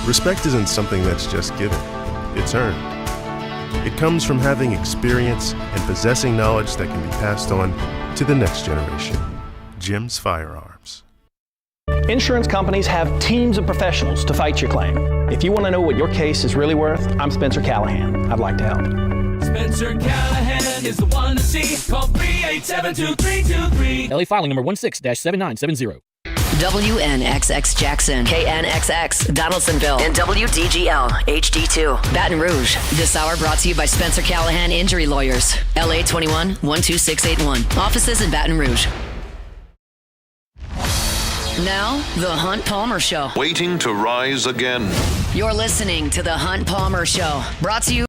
Respect isn't something that's just given, it's earned. It comes from having experience and possessing knowledge that can be passed on to the next generation. Jim's Firearms. Insurance companies have teams of professionals to fight your claim. If you want to know what your case is really worth, I'm Spencer Callahan. I'd like to help. Spencer Callahan is the one to see. Call 387-2323. LA filing number 16-7970. WNXX Jackson, KNXX Donaldsonville, and WDGL HD2 Baton Rouge. This hour brought to you by Spencer Callahan Injury Lawyers. LA 21-12681. Offices in Baton Rouge. Now, The Hunt Palmer Show. Waiting to rise again. You're listening to The Hunt Palmer Show. Brought to you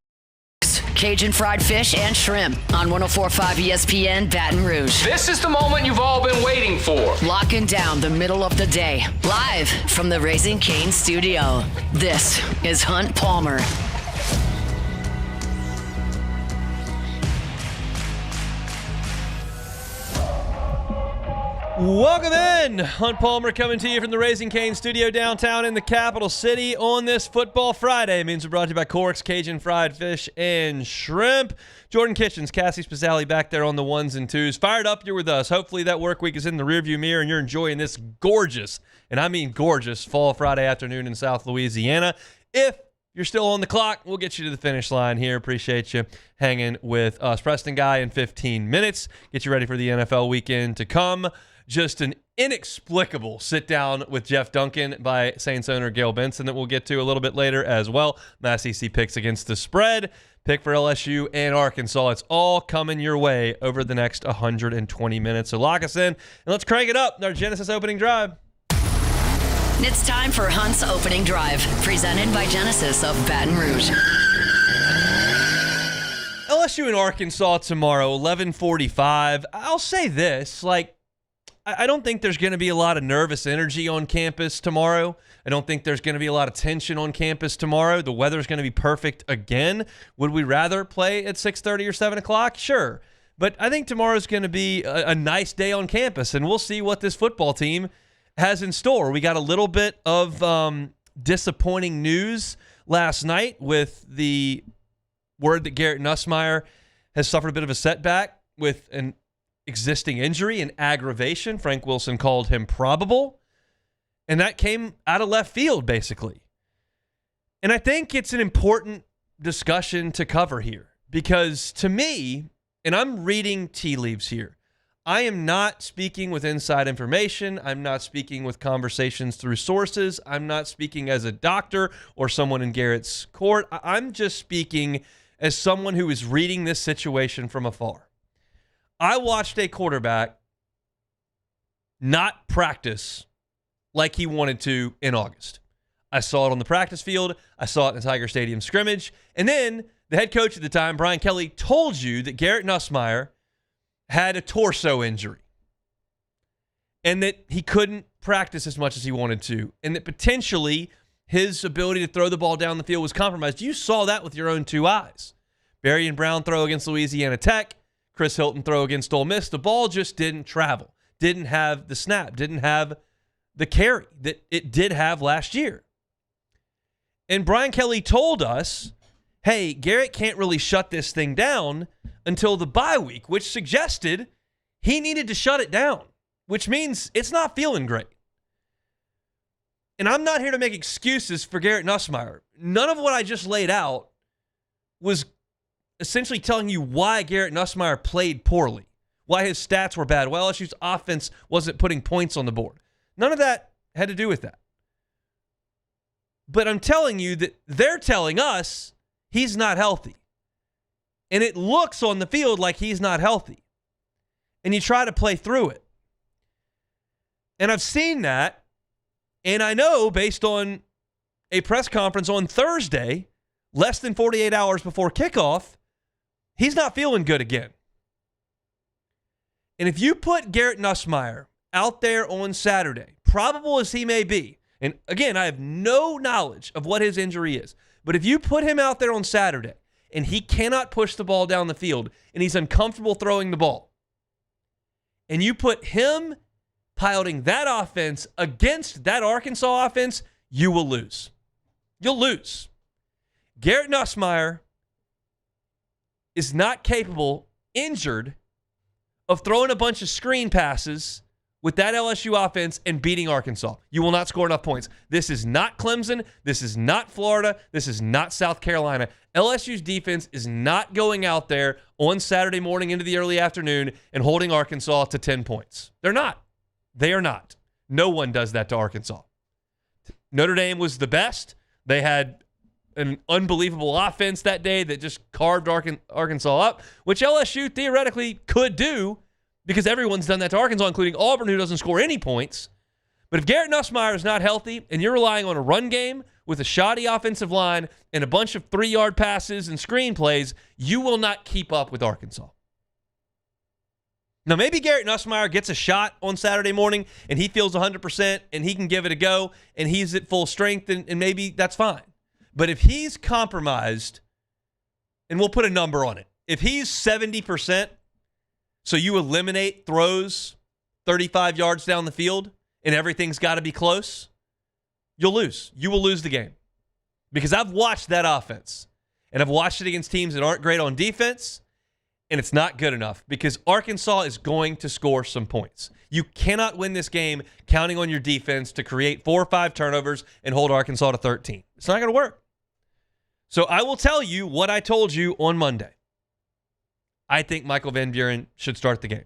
Cajun fried fish and shrimp on 104.5 ESPN Baton Rouge. This is the moment you've all been waiting for. Locking down the middle of the day. Live from the Raising Cane studio. This is Hunt Palmer. Welcome in. Hunt Palmer coming to you from the Raising Cane studio downtown in the capital city on this Football Friday. It means we're brought to you by Cork's Cajun fried fish and shrimp. Jordan Kitchens, Cassie Spazzali back there on the ones and twos. Fired up, you're with us. Hopefully that work week is in the rearview mirror and you're enjoying this gorgeous, and I mean gorgeous, fall Friday afternoon in South Louisiana. If you're still on the clock, we'll get you to the finish line here. Appreciate you hanging with us. Preston Guy in 15 minutes. Get you ready for the NFL weekend to come. Just an inexplicable sit-down with Jeff Duncan by Saints owner Gayle Benson that we'll get to a little bit later as well. My SEC picks against the spread, pick for LSU and Arkansas. It's all coming your way over the next 120 minutes. So lock us in, and let's crank it up. Our Genesis opening drive. It's time for Hunt's Opening Drive, presented by Genesis of Baton Rouge. LSU and Arkansas tomorrow, 11:45. I'll say this, I don't think there's going to be a lot of nervous energy on campus tomorrow. I don't think there's going to be a lot of tension on campus tomorrow. The weather's going to be perfect again. Would we rather play at 6:30 or 7 o'clock? Sure. But I think tomorrow's going to be a nice day on campus, and we'll see what this football team has in store. We got a little bit of disappointing news last night with the word that Garrett Nussmeier has suffered a bit of a setback with an existing injury and aggravation. Frank Wilson called him probable. And that came out of left field, basically. And I think it's an important discussion to cover here. Because to me, and I'm reading tea leaves here, I am not speaking with inside information. I'm not speaking with conversations through sources. I'm not speaking as a doctor or someone in Garrett's court. I'm just speaking as someone who is reading this situation from afar. I watched a quarterback not practice like he wanted to in August. I saw it on the practice field. I saw it in the Tiger Stadium scrimmage. And then the head coach at the time, Brian Kelly, told you that Garrett Nussmeier had a torso injury and that he couldn't practice as much as he wanted to, and that potentially his ability to throw the ball down the field was compromised. You saw that with your own two eyes. Barry and Brown throw against Louisiana Tech. Chris Hilton throw against Ole Miss. The ball just didn't travel, didn't have the snap, didn't have the carry that it did have last year. And Brian Kelly told us, hey, Garrett can't really shut this thing down until the bye week, which suggested he needed to shut it down, which means it's not feeling great. And I'm not here to make excuses for Garrett Nussmeier. None of what I just laid out was essentially telling you why Garrett Nussmeier played poorly, why his stats were bad, why LSU's offense wasn't putting points on the board. None of that had to do with that. But I'm telling you that they're telling us he's not healthy. And it looks on the field like he's not healthy. And you try to play through it. And I've seen that, and I know based on a press conference on Thursday, less than 48 hours before kickoff, he's not feeling good again. And if you put Garrett Nussmeier out there on Saturday, probable as he may be, and again, I have no knowledge of what his injury is, but if you put him out there on Saturday and he cannot push the ball down the field and he's uncomfortable throwing the ball, and you put him piloting that offense against that Arkansas offense, you will lose. You'll lose. Garrett Nussmeier is not capable, injured, of throwing a bunch of screen passes with that LSU offense and beating Arkansas. You will not score enough points. This is not Clemson. This is not Florida. This is not South Carolina. LSU's defense is not going out there on Saturday morning into the early afternoon and holding Arkansas to 10 points. They're not. They are not. No one does that to Arkansas. Notre Dame was the best. They had an unbelievable offense that day that just carved Arkansas up, which LSU theoretically could do because everyone's done that to Arkansas, including Auburn, who doesn't score any points. But if Garrett Nussmeier is not healthy and you're relying on a run game with a shoddy offensive line and a bunch of 3-yard passes and screen plays, you will not keep up with Arkansas. Now, maybe Garrett Nussmeier gets a shot on Saturday morning and he feels 100% and he can give it a go and he's at full strength and maybe that's fine. But if he's compromised, and we'll put a number on it, if he's 70%, so you eliminate throws 35 yards down the field and everything's got to be close, you'll lose. You will lose the game. Because I've watched that offense, and I've watched it against teams that aren't great on defense, and it's not good enough because Arkansas is going to score some points. You cannot win this game counting on your defense to create 4 or 5 turnovers and hold Arkansas to 13. It's not going to work. So I will tell you what I told you on Monday. I think Michael Van Buren should start the game.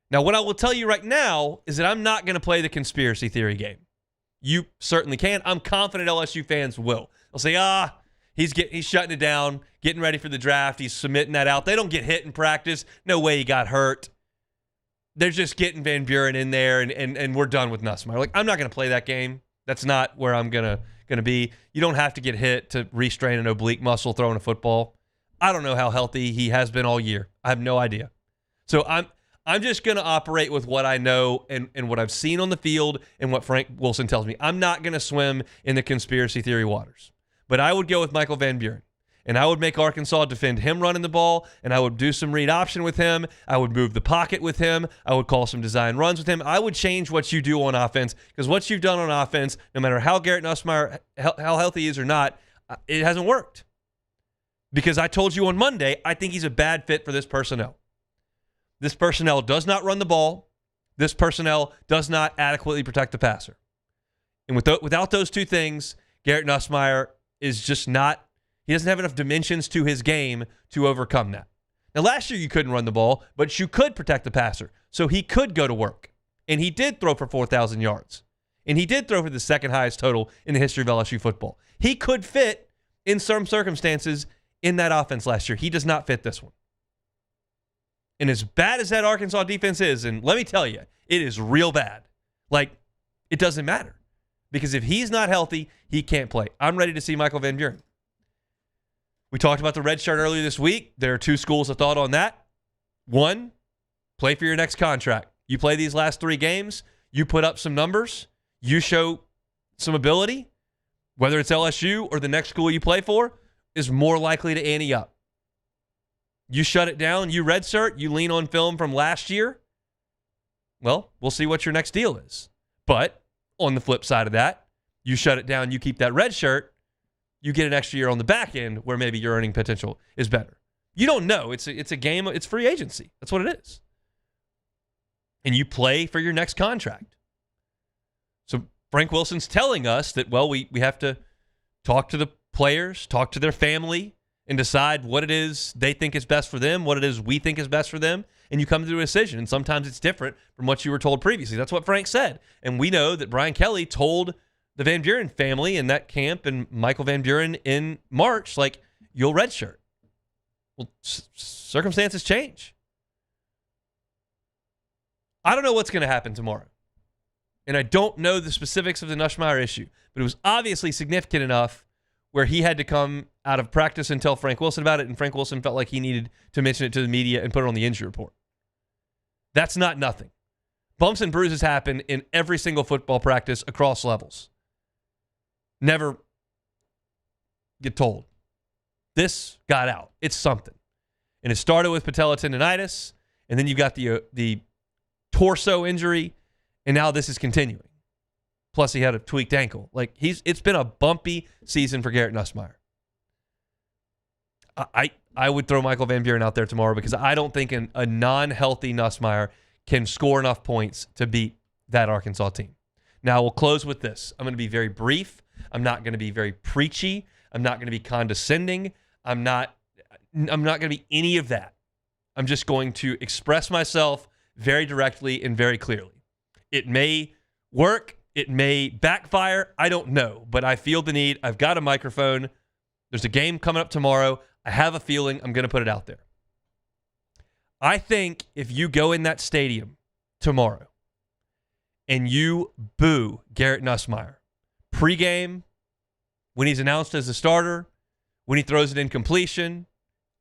Now, what I will tell you right now is that I'm not going to play the conspiracy theory game. You certainly can. I'm confident LSU fans will. They'll say, he's shutting it down, getting ready for the draft. He's submitting that out. They don't get hit in practice. No way he got hurt. They're just getting Van Buren in there, and we're done with Nussmeier. Like, I'm not going to play that game. That's not where I'm going to be. You don't have to get hit to restrain an oblique muscle throwing a football. I don't know how healthy he has been all year. I have no idea. So I'm just going to operate with what I know and what I've seen on the field and what Frank Wilson tells me. I'm not going to swim in the conspiracy theory waters. But I would go with Michael Van Buren. And I would make Arkansas defend him running the ball, and I would do some read option with him. I would move the pocket with him. I would call some design runs with him. I would change what you do on offense because what you've done on offense, no matter how Garrett Nussmeier, how healthy he is or not, it hasn't worked. Because I told you on Monday, I think he's a bad fit for this personnel. This personnel does not run the ball. This personnel does not adequately protect the passer. And without those two things, Garrett Nussmeier is just not, he doesn't have enough dimensions to his game to overcome that. Now, last year you couldn't run the ball, but you could protect the passer. So he could go to work. And he did throw for 4,000 yards. And he did throw for the second highest total in the history of LSU football. He could fit in some circumstances in that offense last year. He does not fit this one. And as bad as that Arkansas defense is, and let me tell you, it is real bad. Like, it doesn't matter. Because if he's not healthy, he can't play. I'm ready to see Michael Van Buren. We talked about the red shirt earlier this week. There are 2 schools of thought on that. 1, play for your next contract. You play these last 3 games, you put up some numbers, you show some ability, whether it's LSU or the next school you play for, is more likely to ante up. You shut it down, you redshirt, you lean on film from last year, well, we'll see what your next deal is. But on the flip side of that, you shut it down, you keep that red shirt, you get an extra year on the back end where maybe your earning potential is better. You don't know. It's a game. It's free agency. That's what it is. And you play for your next contract. So Frank Wilson's telling us that, well, we have to talk to the players, talk to their family, and decide what it is they think is best for them, what it is we think is best for them, and you come to a decision. And sometimes it's different from what you were told previously. That's what Frank said. And we know that Brian Kelly told the Van Buren family in that camp and Michael Van Buren in March, like, you'll redshirt. Well, circumstances change. I don't know what's going to happen tomorrow. And I don't know the specifics of the Nussmeier issue, but it was obviously significant enough where he had to come out of practice and tell Frank Wilson about it, and Frank Wilson felt like he needed to mention it to the media and put it on the injury report. That's not nothing. Bumps and bruises happen in every single football practice across levels. Never get told. This got out. It's something. And it started with patella tendonitis, and then you got the torso injury, and now this is continuing. Plus, he had a tweaked ankle. Like, it's been a bumpy season for Garrett Nussmeier. I would throw Michael Van Buren out there tomorrow because I don't think a non-healthy Nussmeier can score enough points to beat that Arkansas team. Now, we'll close with this. I'm going to be very brief. I'm not going to be very preachy. I'm not going to be condescending. I'm not going to be any of that. I'm just going to express myself very directly and very clearly. It may work. It may backfire. I don't know, but I feel the need. I've got a microphone. There's a game coming up tomorrow. I have a feeling I'm going to put it out there. I think if you go in that stadium tomorrow and you boo Garrett Nussmeier pregame, when he's announced as a starter, when he throws it in completion,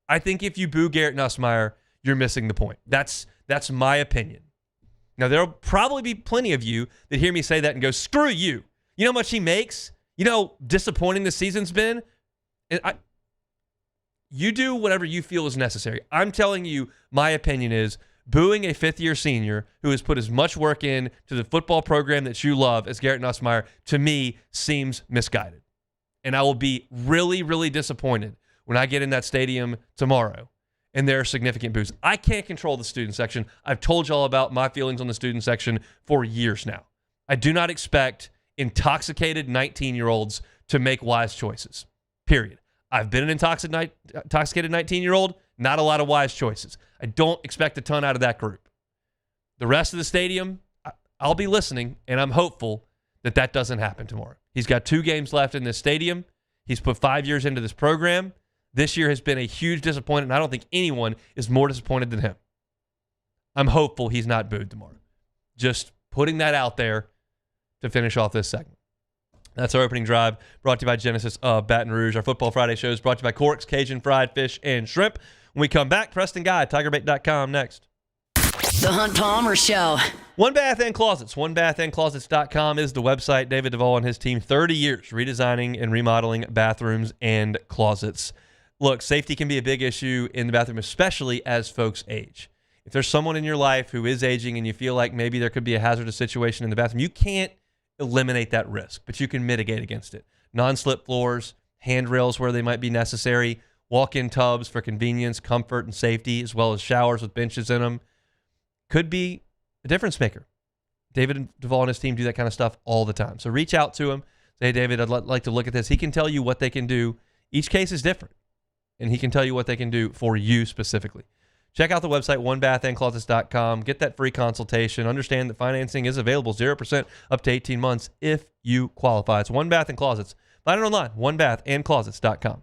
I think if you boo Garrett Nussmeier, you're missing the point. That's my opinion. Now, there'll probably be plenty of you that hear me say that and go, screw you. You know how much he makes? You know how disappointing this season's been? You do whatever you feel is necessary. I'm telling you, my opinion is booing a fifth-year senior who has put as much work in to the football program that you love as Garrett Nussmeier, to me, seems misguided. And I will be really, really disappointed when I get in that stadium tomorrow and there are significant boos. I can't control the student section. I've told you all about my feelings on the student section for years now. I do not expect intoxicated 19-year-olds to make wise choices, period. I've been an intoxicated 19-year-old, not a lot of wise choices. I don't expect a ton out of that group. The rest of the stadium, I'll be listening, and I'm hopeful that that doesn't happen tomorrow. He's got 2 games left in this stadium. He's put 5 years into this program. This year has been a huge disappointment, and I don't think anyone is more disappointed than him. I'm hopeful he's not booed tomorrow. Just putting that out there to finish off this segment. That's our opening drive, brought to you by Genesis of Baton Rouge. Our Football Friday show is brought to you by Corks, Cajun Fried Fish, and Shrimp. When we come back, Preston Guy, TigerBait.com next. The Hunt Palmer Show. One Bath and Closets. OneBathAndClosets.com is the website. David Duvall and his team, 30 years redesigning and remodeling bathrooms and closets. Look, safety can be a big issue in the bathroom, especially as folks age. If there's someone in your life who is aging and you feel like maybe there could be a hazardous situation in the bathroom, you can't eliminate that risk, but you can mitigate against it. Non-slip floors, handrails where they might be necessary, walk-in tubs for convenience, comfort, and safety, as well as showers with benches in them, could be a difference maker. David Duvall and his team do that kind of stuff all the time. So reach out to him. Say, hey, David, I'd like to look at this. He can tell you what they can do. Each case is different, and he can tell you what they can do for you specifically. Check out the website, onebathandclosets.com. Get that free consultation. Understand that financing is available 0% up to 18 months if you qualify. It's One Bath and Closets. Find it online, onebathandclosets.com.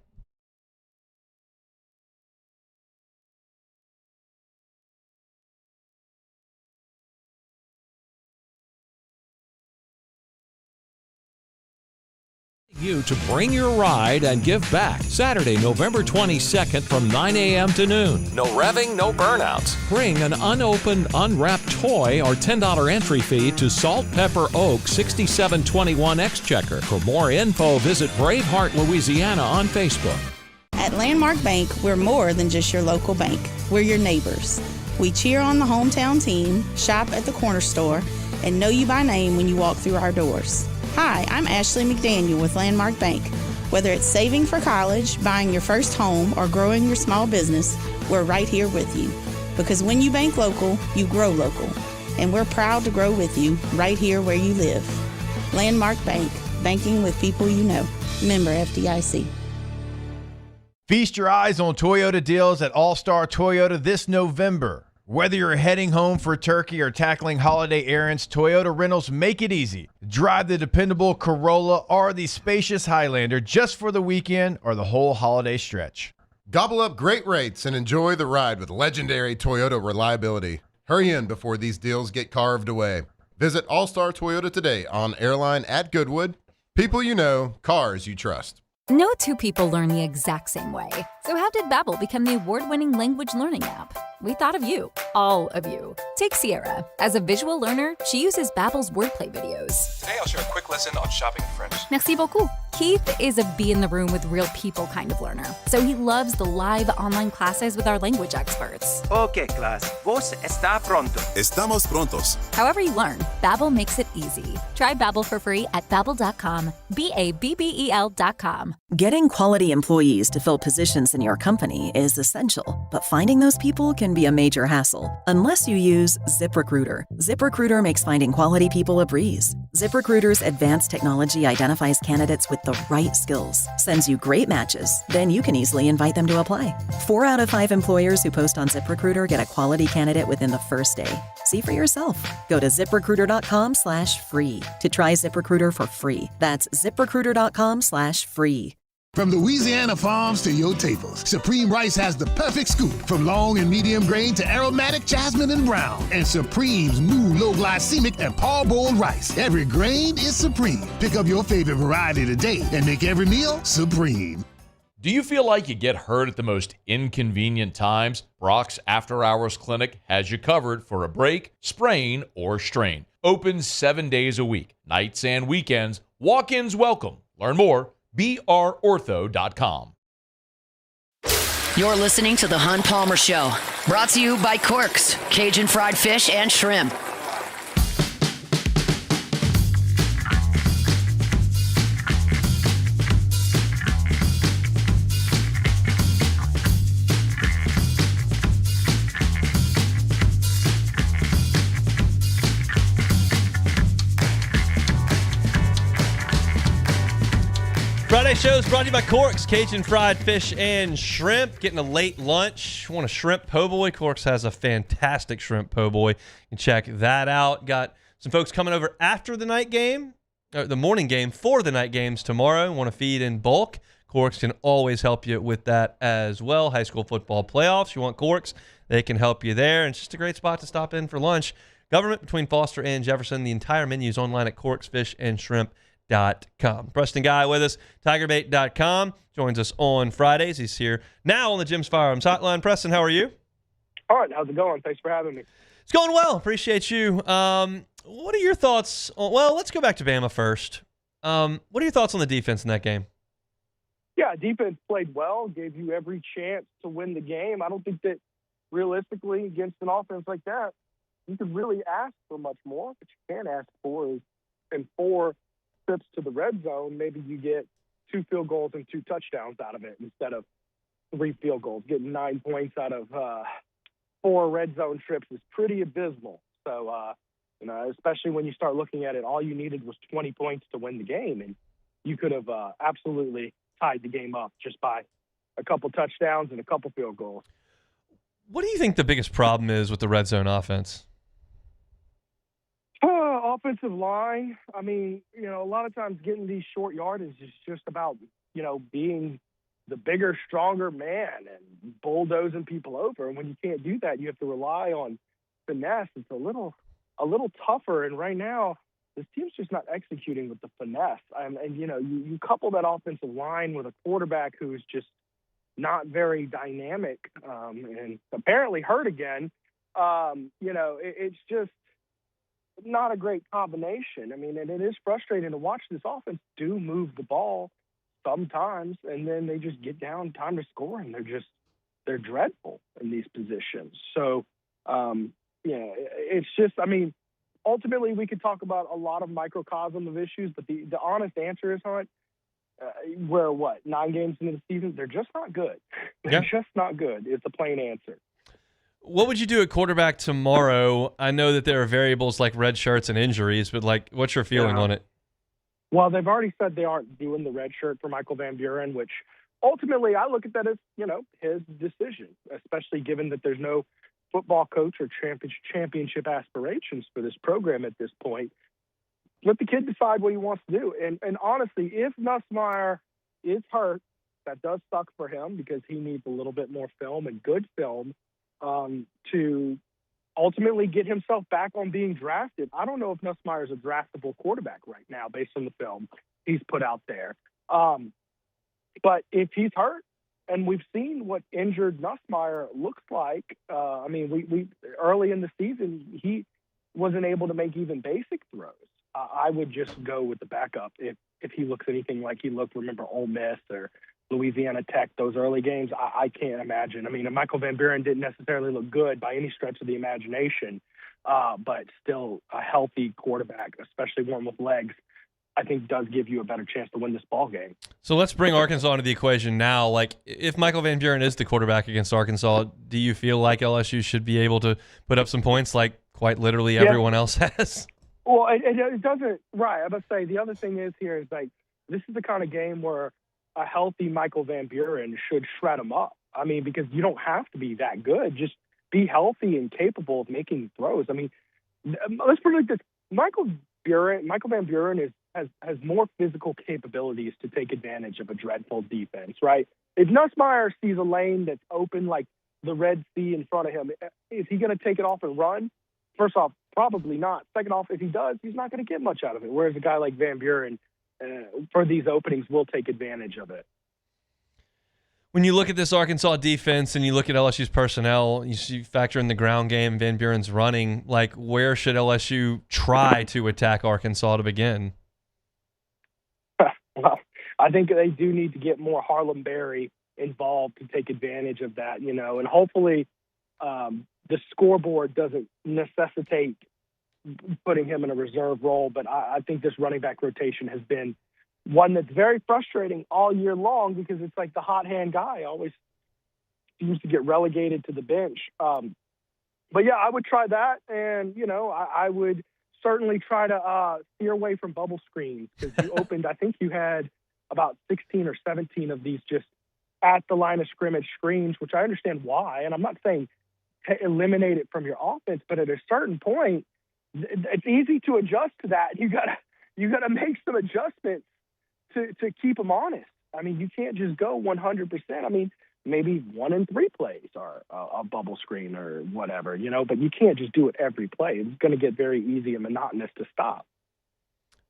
You to bring your ride and give back Saturday, November 22nd from 9 a.m. to noon. No revving, no burnouts. Bring an unopened, unwrapped toy or $10 entry fee to Salt Pepper Oak 6721 Exchequer. For more info, visit Braveheart Louisiana on Facebook. At Landmark Bank, we're more than just your local bank. We're your neighbors. We cheer on the hometown team, shop at the corner store, and know you by name when you walk through our doors. Hi, I'm Ashley McDaniel with Landmark Bank. Whether it's saving for college, buying your first home, or growing your small business, we're right here with you. Because when you bank local, you grow local. And we're proud to grow with you right here where you live. Landmark Bank, banking with people you know. Member FDIC. Feast your eyes on Toyota deals at All-Star Toyota this November. Whether you're heading home for turkey or tackling holiday errands, Toyota rentals make it easy. Drive the dependable Corolla or the spacious Highlander just for the weekend or the whole holiday stretch. Gobble up great rates and enjoy the ride with legendary Toyota reliability. Hurry in before these deals get carved away. Visit All-Star Toyota today on Airline at Goodwood. People you know, cars you trust. No two people learn the exact same way. So how did Babbel become the award-winning language learning app? We thought of you, all of you. Take Sierra. As a visual learner, she uses Babbel's wordplay videos. Today I'll share a quick lesson on shopping in French. Merci beaucoup. Keith is a be in the room with real people kind of learner, so he loves the live online classes with our language experts. Okay, class. ¿Vos está pronto? Estamos prontos. However you learn, Babbel makes it easy. Try Babbel for free at Babbel.com. Babbel.com. Getting quality employees to fill positions in your company is essential, but finding those people can be a major hassle unless you use ZipRecruiter. ZipRecruiter makes finding quality people a breeze. ZipRecruiter's advanced technology identifies candidates with the right skills, sends you great matches, then you can easily invite them to apply. 4 out of 5 employers who post on ZipRecruiter get a quality candidate within the first day. See for yourself. Go to ZipRecruiter.com/free to try ZipRecruiter for free. That's ZipRecruiter.com/free. From Louisiana farms to your tables, Supreme Rice has the perfect scoop. From long and medium grain to aromatic jasmine and brown. And Supreme's new low glycemic and parboiled rice. Every grain is Supreme. Pick up your favorite variety today and make every meal Supreme. Do you feel like you get hurt at the most inconvenient times? Brock's After Hours Clinic has you covered for a break, sprain, or strain. Open 7 days a week, nights and weekends. Walk-ins welcome. Learn more, brortho.com. You're listening to The Hunt Palmer Show, brought to you by Corks, Cajun fried fish and shrimp. Friday shows brought to you by Corks, Cajun fried fish and shrimp. Getting a late lunch. Want a shrimp po' boy? Corks has a fantastic shrimp po' boy. You can check that out. Got some folks coming over after the night game, or the morning game for the night games tomorrow. Want to feed in bulk? Corks can always help you with that as well. High school football playoffs. You want Corks? They can help you there. And it's just a great spot to stop in for lunch. Government between Foster and Jefferson. The entire menu is online at corksfishandshrimp.com. Preston Guy with us, tigerbait.com, joins us on Fridays. He's here now on the Jim's Firearms Hotline. Preston, how are you? All right, how's it going? Thanks for having me. It's going well. Appreciate you. What are your thoughts on, well, let's go back to Bama first. What are your thoughts on the defense in that game? Yeah, defense played well, gave you every chance to win the game. I don't think that realistically against an offense like that, you could really ask for much more. What you can ask for is in 4 trips to the red zone, maybe you get 2 field goals and 2 touchdowns out of it instead of 3 field goals. Getting 9 points out of 4 red zone trips is pretty abysmal. So, especially when you start looking at it, all you needed was 20 points to win the game, and you could have absolutely tied the game up just by a couple touchdowns and a couple field goals. What do you think the biggest problem is with the red zone offense? Offensive line. I mean, a lot of times getting these short yardage is just about, being the bigger, stronger man and bulldozing people over. And when you can't do that, you have to rely on finesse. It's a little tougher. And right now, this team's just not executing with the finesse. And you couple that offensive line with a quarterback who is just not very dynamic and apparently hurt again. It's just not a great combination. I mean, and it is frustrating to watch this offense do move the ball sometimes, and then they just get down time to score, and they're dreadful in these positions. So, it's just, I mean, ultimately we could talk about a lot of microcosm of issues, but the honest answer is, Hunt, we're 9 games into the season? They're just not good. They're just not good. It's a plain answer. What would you do at quarterback tomorrow? I know that there are variables like red shirts and injuries, but what's your feeling on it? Well, they've already said they aren't doing the red shirt for Michael Van Buren, which ultimately I look at that as, his decision, especially given that there's no football coach or championship aspirations for this program at this point. Let the kid decide what he wants to do. And honestly, if Nussmeier is hurt, that does suck for him because he needs a little bit more film and good film to ultimately get himself back on being drafted. I don't know if Nussmeier is a draftable quarterback right now based on the film he's put out there. But if he's hurt, and we've seen what injured Nussmeier looks like, we early in the season, he wasn't able to make even basic throws. I would just go with the backup if he looks anything like he looked. Remember Ole Miss or Louisiana Tech, those early games? I can't imagine. I mean, Michael Van Buren didn't necessarily look good by any stretch of the imagination, but still a healthy quarterback, especially one with legs, I think does give you a better chance to win this ball game. So let's bring Arkansas into the equation now. Like, if Michael Van Buren is the quarterback against Arkansas, do you feel like LSU should be able to put up some points like quite literally everyone else has? Well, it doesn't. Right. I must say the other thing is here is like this is the kind of game where a healthy Michael Van Buren should shred him up. I mean, because you don't have to be that good. Just be healthy and capable of making throws. I mean, let's put it like this: Michael Van Buren has more physical capabilities to take advantage of a dreadful defense. Right? If Nussmeier sees a lane that's open like the Red Sea in front of him, is he going to take it off and run? First off, probably not. Second off, if he does, he's not going to get much out of it. Whereas a guy like Van Buren, for these openings, will take advantage of it. When you look at this Arkansas defense and you look at LSU's personnel, you factor in the ground game, Van Buren's running, like where should LSU try to attack Arkansas to begin? Well, I think they do need to get more Harlem Berry involved to take advantage of that, and hopefully the scoreboard doesn't necessitate putting him in a reserve role, but I think this running back rotation has been one that's very frustrating all year long because it's like the hot hand guy always seems to get relegated to the bench. But yeah, I would try that, and I would certainly try to steer away from bubble screens because you opened. I think you had about 16 or 17 of these just at the line of scrimmage screens, which I understand why, and I'm not saying to eliminate it from your offense, but at a certain point, it's easy to adjust to that. You gotta make some adjustments to keep them honest. I mean, you can't just go 100%. I mean, maybe 1 in 3 plays are a bubble screen or whatever, but you can't just do it every play. It's going to get very easy and monotonous to stop.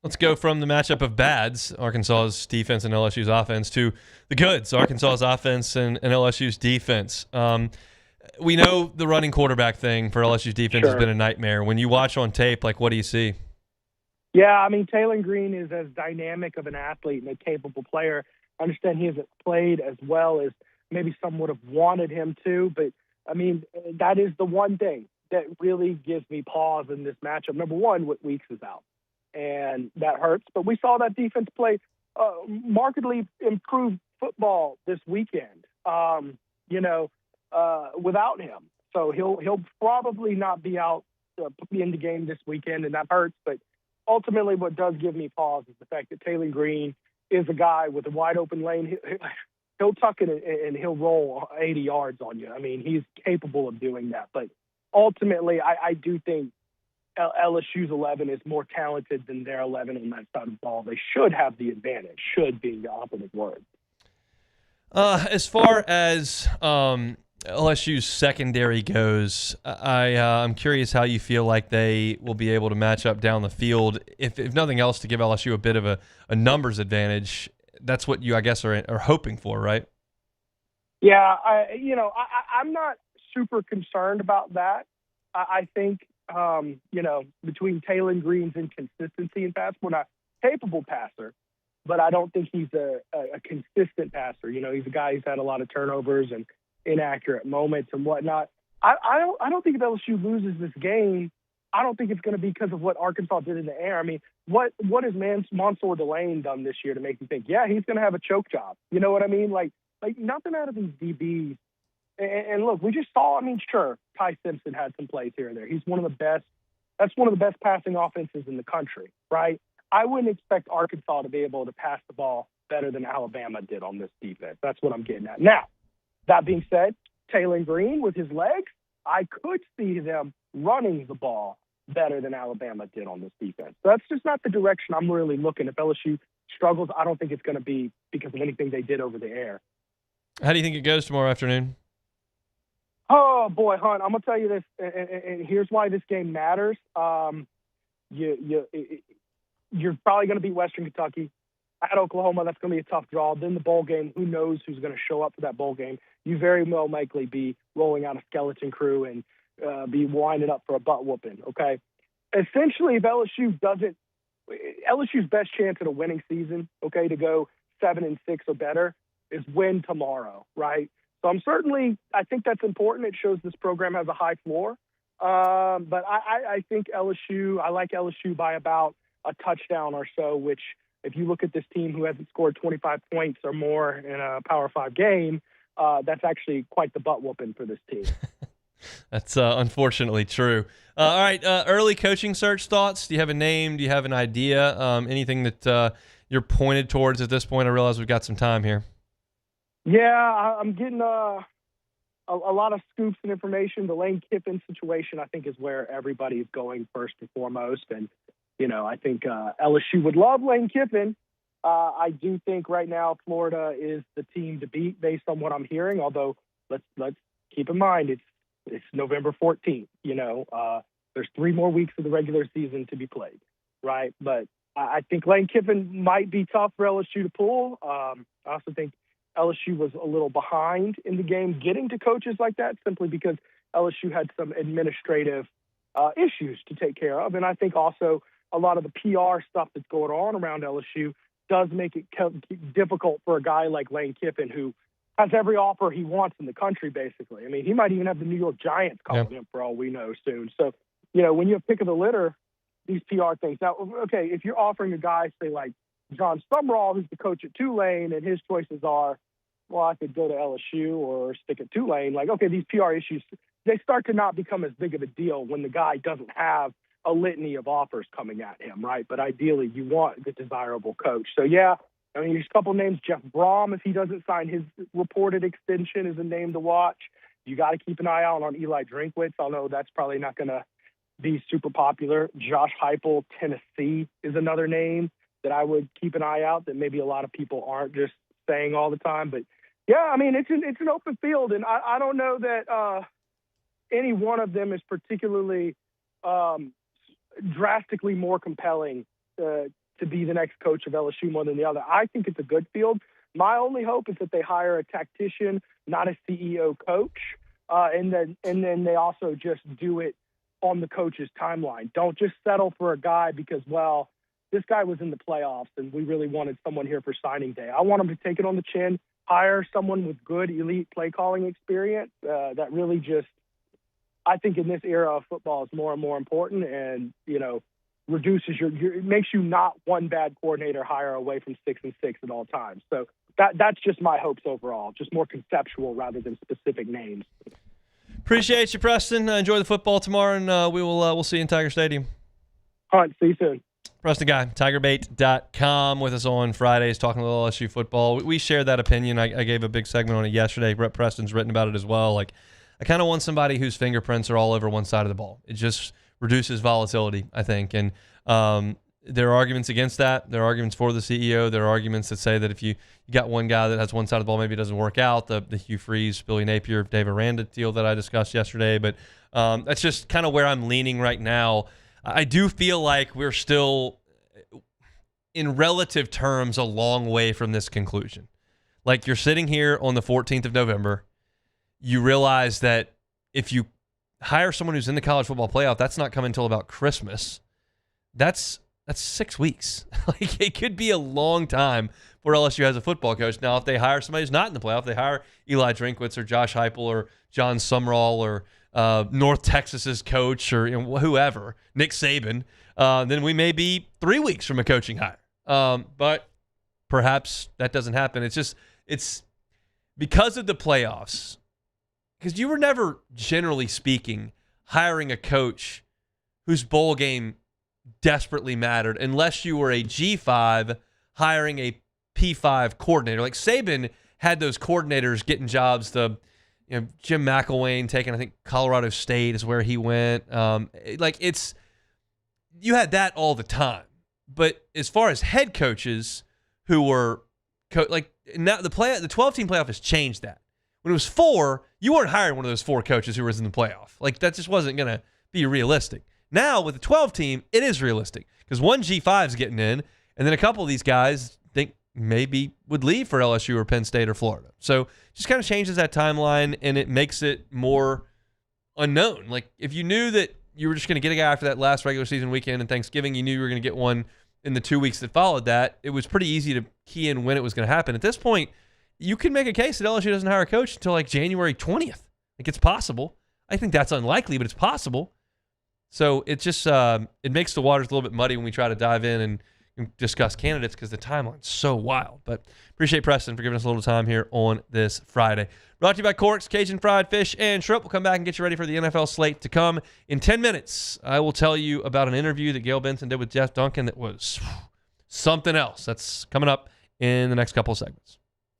Let's go from the matchup of bads, Arkansas's defense and LSU's offense, to the goods, Arkansas's offense and LSU's defense. We know the running quarterback thing for LSU's defense has been a nightmare. When you watch on tape, like, what do you see? Yeah, I mean, Taylor Green is as dynamic of an athlete and a capable player. I understand he hasn't played as well as maybe some would have wanted him to, but, I mean, that is the one thing that really gives me pause in this matchup. Number one, Whit Weeks is out, and that hurts. But we saw that defense play markedly improved football this weekend, without him. So he'll probably not be out in the game this weekend, and that hurts. But ultimately what does give me pause is the fact that Taylor Green is a guy with a wide open lane. He'll tuck it and he'll roll 80 yards on you. I mean, he's capable of doing that. But ultimately, I do think LSU's 11 is more talented than their 11 on that side of the ball. They should have the advantage, should being the operative word. As far as LSU's secondary goes, I'm curious how you feel like they will be able to match up down the field. If nothing else, to give LSU a bit of a numbers advantage. That's what you, I guess, are hoping for, right? Yeah, I'm not super concerned about that. I think, between Taylor Green's inconsistency in pass, we're not capable passer, but I don't think he's a consistent passer. He's a guy who's had a lot of turnovers and inaccurate moments and whatnot. I don't think if LSU loses this game, I don't think it's going to be because of what Arkansas did in the air. I mean, what has Mansour Delane done this year to make you think, yeah, he's going to have a choke job? You know what I mean? Like nothing out of these DBs. And look, we just saw, I mean, sure, Ty Simpson had some plays here and there. He's one of the best. That's one of the best passing offenses in the country, right? I wouldn't expect Arkansas to be able to pass the ball better than Alabama did on this defense. That's what I'm getting at. Now, that being said, Taylor Green with his legs, I could see them running the ball better than Alabama did on this defense. So that's just not the direction I'm really looking. If LSU struggles, I don't think it's going to be because of anything they did over the air. How do you think it goes tomorrow afternoon? Oh, boy, Hunt, I'm going to tell you this, and here's why this game matters. You're probably going to beat Western Kentucky. At Oklahoma, that's going to be a tough draw. Then the bowl game, who knows who's going to show up for that bowl game. You very well likely be rolling out a skeleton crew and be winding up for a butt whooping, okay? Essentially, if LSU doesn't LSU's best chance at a winning season, okay, to go 7-6 or better, is win tomorrow, right? So I think that's important. It shows this program has a high floor. But I think I like LSU by about a touchdown or so, which if you look at this team who hasn't scored 25 points or more in a Power 5 game, that's actually quite the butt whooping for this team. That's unfortunately true. All right, early coaching search thoughts. Do you have a name? Do you have an idea? Anything that you're pointed towards at this point? I realize we've got some time here. Yeah, I'm getting a lot of scoops and information. The Lane Kiffin situation, I think, is where everybody's going first and foremost. And, I think LSU would love Lane Kiffin. I do think right now Florida is the team to beat based on what I'm hearing, although let's keep in mind it's November 14th. There's 3 more weeks of the regular season to be played, right? But I think Lane Kiffin might be tough for LSU to pull. I also think LSU was a little behind in the game getting to coaches like that simply because LSU had some administrative issues to take care of. And I think also a lot of the PR stuff that's going on around LSU does make it difficult for a guy like Lane Kiffin, who has every offer he wants in the country, basically. I mean, he might even have the New York Giants calling him for all we know soon. So, when you have pick of the litter, these PR things. Now, okay, if you're offering a guy, say, like John Sumrall, who's the coach at Tulane, and his choices are, well, I could go to LSU or stick at Tulane. Like, okay, these PR issues, they start to not become as big of a deal when the guy doesn't have a litany of offers coming at him, right? But ideally, you want the desirable coach. So, yeah, I mean, there's a couple names. Jeff Brom, if he doesn't sign his reported extension, is a name to watch. You got to keep an eye out on Eli Drinkwitz, although that's probably not going to be super popular. Josh Heupel, Tennessee, is another name that I would keep an eye out that maybe a lot of people aren't just saying all the time. But, yeah, I mean, it's an open field, and I don't know that any one of them is particularly drastically more compelling to be the next coach of LSU more than the other. I think it's a good field. My only hope is that they hire a tactician, not a CEO coach, and then they also just do it on the coach's timeline. Don't just settle for a guy because, well, this guy was in the playoffs and we really wanted someone here for signing day. I want them to take it on the chin, hire someone with good elite play calling experience that really just, I think in this era of football, is more and more important, and reduces it makes you not one bad coordinator hire away from 6-6 at all times. So that's just my hopes overall, just more conceptual rather than specific names. Appreciate you, Preston. Enjoy the football tomorrow, and we'll see you in Tiger Stadium. Hunt, see you soon. Preston Guy, TigerBait.com, with us on Fridays talking a little LSU football. We share that opinion. I gave a big segment on it yesterday. Brett Preston's written about it as well. Like, I kind of want somebody whose fingerprints are all over one side of the ball. It just reduces volatility, I think. And there are arguments against that. There are arguments for the CEO. There are arguments that say that if you got one guy that has one side of the ball, maybe it doesn't work out. The Hugh Freeze, Billy Napier, Dave Aranda deal that I discussed yesterday. But that's just kind of where I'm leaning right now. I do feel like we're still, in relative terms, a long way from this conclusion. Like, you're sitting here on the 14th of November. You realize that if you hire someone who's in the college football playoff, that's not coming until about Christmas. That's 6 weeks. Like, it could be a long time for LSU as a football coach. Now, if they hire somebody who's not in the playoff, they hire Eli Drinkwitz or Josh Heupel or John Sumrall or North Texas's coach or whoever, Nick Saban, then we may be 3 weeks from a coaching hire. But perhaps that doesn't happen. It's because of the playoffs. Because you were never, generally speaking, hiring a coach whose bowl game desperately mattered unless you were a G5 hiring a P5 coordinator. Like, Saban had those coordinators getting jobs. Jim McElwain taking, I think, Colorado State is where he went. You had that all the time. But as far as head coaches who were now the 12-team playoff has changed that. When it was 4, you weren't hiring one of those 4 coaches who was in the playoff. Like, that just wasn't going to be realistic. Now, with the 12-team, it is realistic because one G5 is getting in, and then a couple of these guys think maybe would leave for LSU or Penn State or Florida. So just kind of changes that timeline, and it makes it more unknown. Like, if you knew that you were just going to get a guy after that last regular season weekend and Thanksgiving, you knew you were going to get one in the 2 weeks that followed that, it was pretty easy to key in when it was going to happen. At this point, you can make a case that LSU doesn't hire a coach until like January 20th. Like, it's possible. I think that's unlikely, but it's possible. So it just it makes the waters a little bit muddy when we try to dive in and discuss candidates because the timeline's so wild. But appreciate Preston for giving us a little time here on this Friday. Brought to you by Corks, Cajun Fried Fish, and Shrimp. We'll come back and get you ready for the NFL slate to come. In 10 minutes, I will tell you about an interview that Gayle Benson did with Jeff Duncan that was something else. That's coming up in the next couple of segments.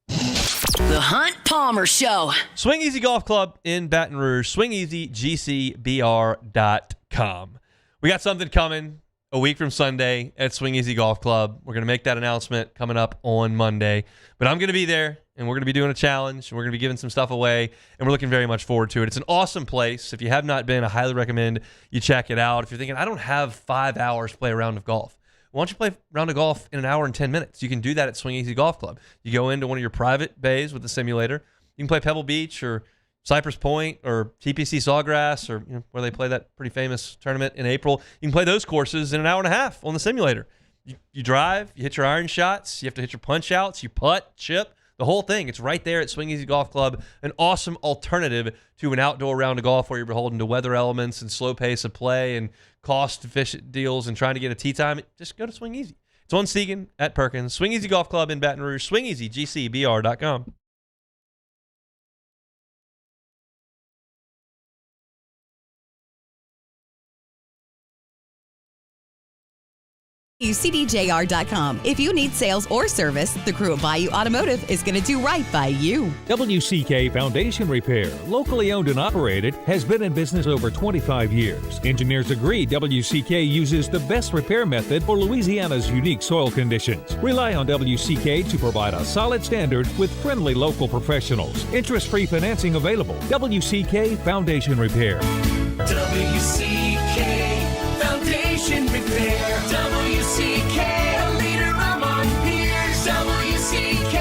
The Hunt Palmer Show. Swing Easy Golf Club in Baton Rouge. SwingEasyGCBR.com. We got something coming a week from Sunday at Swing Easy Golf Club. We're going to make that announcement coming up on Monday. But I'm going to be there, and we're going to be doing a challenge, and we're going to be giving some stuff away, and we're looking very much forward to it. It's an awesome place. If you have not been, I highly recommend you check it out. If you're thinking, I don't have 5 hours to play a round of golf, why don't you play a round of golf in an hour and 10 minutes? You can do that at Swing Easy Golf Club. You go into one of your private bays with the simulator. You can play Pebble Beach or Cypress Point or TPC Sawgrass or where they play that pretty famous tournament in April. You can play those courses in an hour and a half on the simulator. You drive, you hit your iron shots, you have to hit your punch outs, you putt, chip, the whole thing. It's right there at Swing Easy Golf Club, an awesome alternative to an outdoor round of golf where you're beholden to weather elements and slow pace of play and cost-efficient deals and trying to get a tee time. Just go to Swing Easy. It's on Segan at Perkins. Swing Easy Golf Club in Baton Rouge. SwingEasyGCBR.com. CDJR.com. If you need sales or service, the crew at Bayou Automotive is going to do right by you. WCK Foundation Repair, locally owned and operated, has been in business over 25 years. Engineers agree WCK uses the best repair method for Louisiana's unique soil conditions. Rely on WCK to provide a solid standard with friendly local professionals. Interest-free financing available. WCK Foundation Repair. WCK Foundation Repair. WCK, a leader among peers. WCK.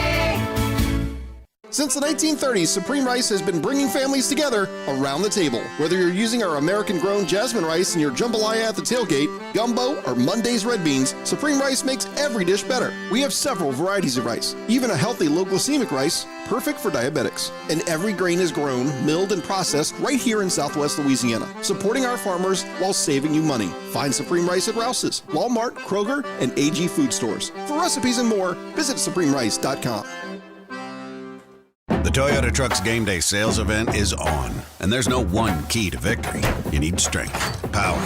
Since the 1930s, Supreme Rice has been bringing families together around the table. Whether you're using our American-grown jasmine rice in your jambalaya at the tailgate, gumbo, or Monday's red beans, Supreme Rice makes every dish better. We have several varieties of rice, even a healthy low-glycemic rice, perfect for diabetics. And every grain is grown, milled, and processed right here in Southwest Louisiana, supporting our farmers while saving you money. Find Supreme Rice at Rouse's, Walmart, Kroger, and AG food stores. For recipes and more, visit SupremeRice.com. The Toyota Trucks Game Day sales event is on, and there's no one key to victory. You need strength, power,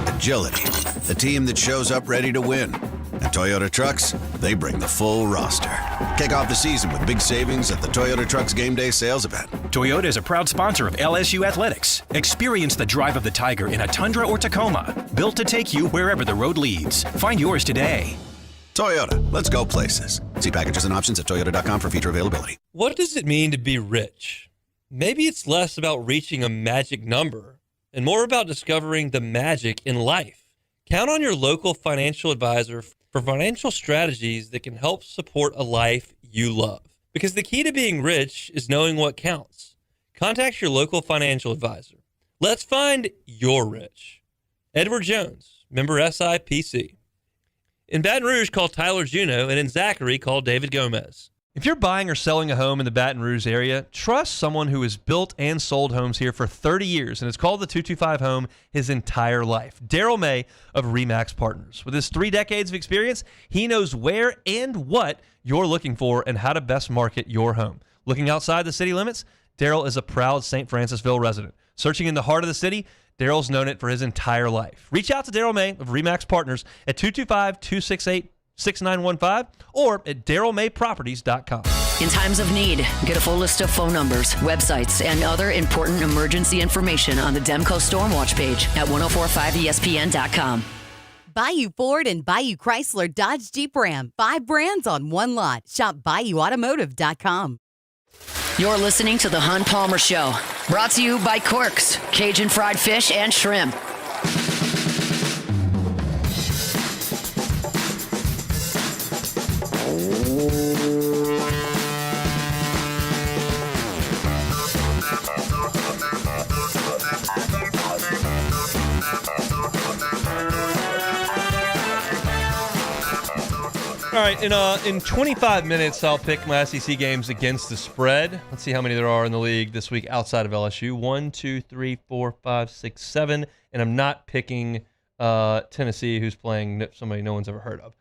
agility, a team that shows up ready to win. At Toyota Trucks, they bring the full roster. Kick off the season with big savings at the Toyota Trucks Game Day sales event. Toyota is a proud sponsor of LSU Athletics. Experience the drive of the Tiger in a Tundra or Tacoma, built to take you wherever the road leads. Find yours today. Toyota, let's go places. See packages and options at toyota.com for feature availability. What does it mean to be rich? Maybe it's less about reaching a magic number and more about discovering the magic in life. Count on your local financial advisor for financial strategies that can help support a life you love. Because the key to being rich is knowing what counts. Contact your local financial advisor. Let's find your rich. Edward Jones, member SIPC. In Baton Rouge, call Tyler Juneau, and in Zachary, call David Gomez. If you're buying or selling a home in the Baton Rouge area, trust someone who has built and sold homes here for 30 years and has called the 225 home his entire life. Daryl May of RE/MAX Partners. With his 3 decades of experience, he knows where and what you're looking for and how to best market your home. Looking outside the city limits, Daryl is a proud St. Francisville resident. Searching in the heart of the city, Daryl's known it for his entire life. Reach out to Daryl May of RE/MAX Partners at 225-268-6915 or at darylmayproperties.com. In times of need, get a full list of phone numbers, websites, and other important emergency information on the Demco Stormwatch page at 1045ESPN.com. Bayou Ford and Bayou Chrysler Dodge Jeep Ram. 5 brands on one lot. Shop BayouAutomotive.com. You're listening to The Hunt Palmer Show, brought to you by Corks, Cajun Fried Fish and Shrimp. All right, in 25 minutes, I'll pick my SEC games against the spread. Let's see how many there are in the league this week outside of LSU. 1, 2, 3, 4, 5, 6, 7. And I'm not picking Tennessee, who's playing somebody no one's ever heard of.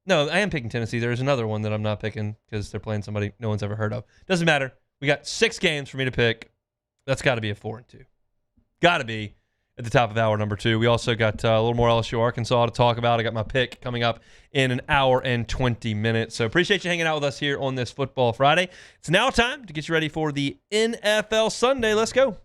No, I am picking Tennessee. There's another one that I'm not picking because they're playing somebody no one's ever heard of. Doesn't matter. We got 6 games for me to pick. That's got to be a 4-2. Got to be at the top of hour number 2. We also got a little more LSU Arkansas to talk about. I got my pick coming up in an hour and 20 minutes. So appreciate you hanging out with us here on this Football Friday. It's now time to get you ready for the NFL Sunday. Let's go.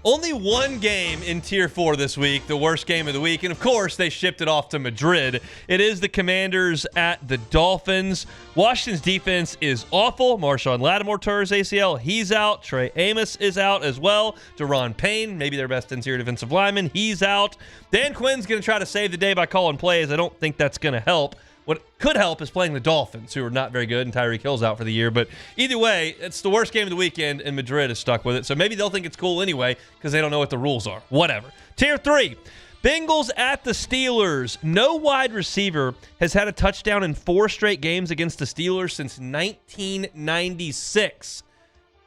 Only one game in Tier 4 this week, the worst game of the week. And, of course, they shipped it off to Madrid. It is the Commanders at the Dolphins. Washington's defense is awful. Marshawn Lattimore tears ACL. He's out. Trey Amos is out as well. Deron Payne, maybe their best interior defensive lineman, he's out. Dan Quinn's going to try to save the day by calling plays. I don't think that's going to help. What could help is playing the Dolphins, who are not very good, and Tyreek Hill's out for the year. But either way, it's the worst game of the weekend, and Madrid is stuck with it. So maybe they'll think it's cool anyway because they don't know what the rules are. Whatever. Tier 3, Bengals at the Steelers. No wide receiver has had a touchdown in 4 straight games against the Steelers since 1996.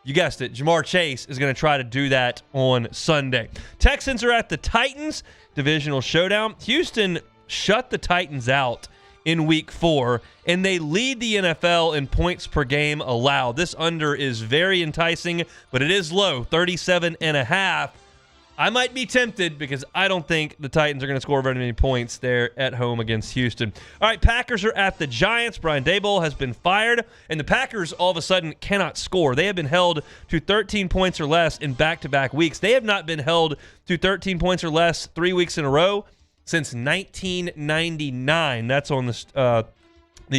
You guessed it. Jamar Chase is going to try to do that on Sunday. Texans are at the Titans. Divisional showdown. Houston shut the Titans out in week 4, and they lead the NFL in points per game allowed. This under is very enticing, but it is low, 37.5. I might be tempted because I don't think the Titans are going to score very many points there at home against Houston. All right, Packers are at the Giants. Brian Daboll has been fired, and the Packers all of a sudden cannot score. They have been held to 13 points or less in back-to-back weeks. They have not been held to 13 points or less 3 weeks in a row since 1999. That's on the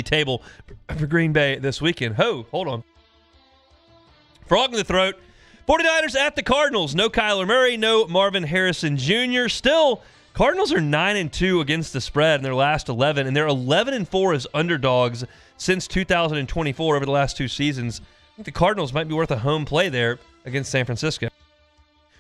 table for Green Bay this weekend. Hold on. Frog in the throat. 49ers at the Cardinals. No Kyler Murray, no Marvin Harrison Jr. Still, Cardinals are 9-2 against the spread in their last 11, and they're 11-4 as underdogs since 2024 over the last 2 seasons. I think the Cardinals might be worth a home play there against San Francisco.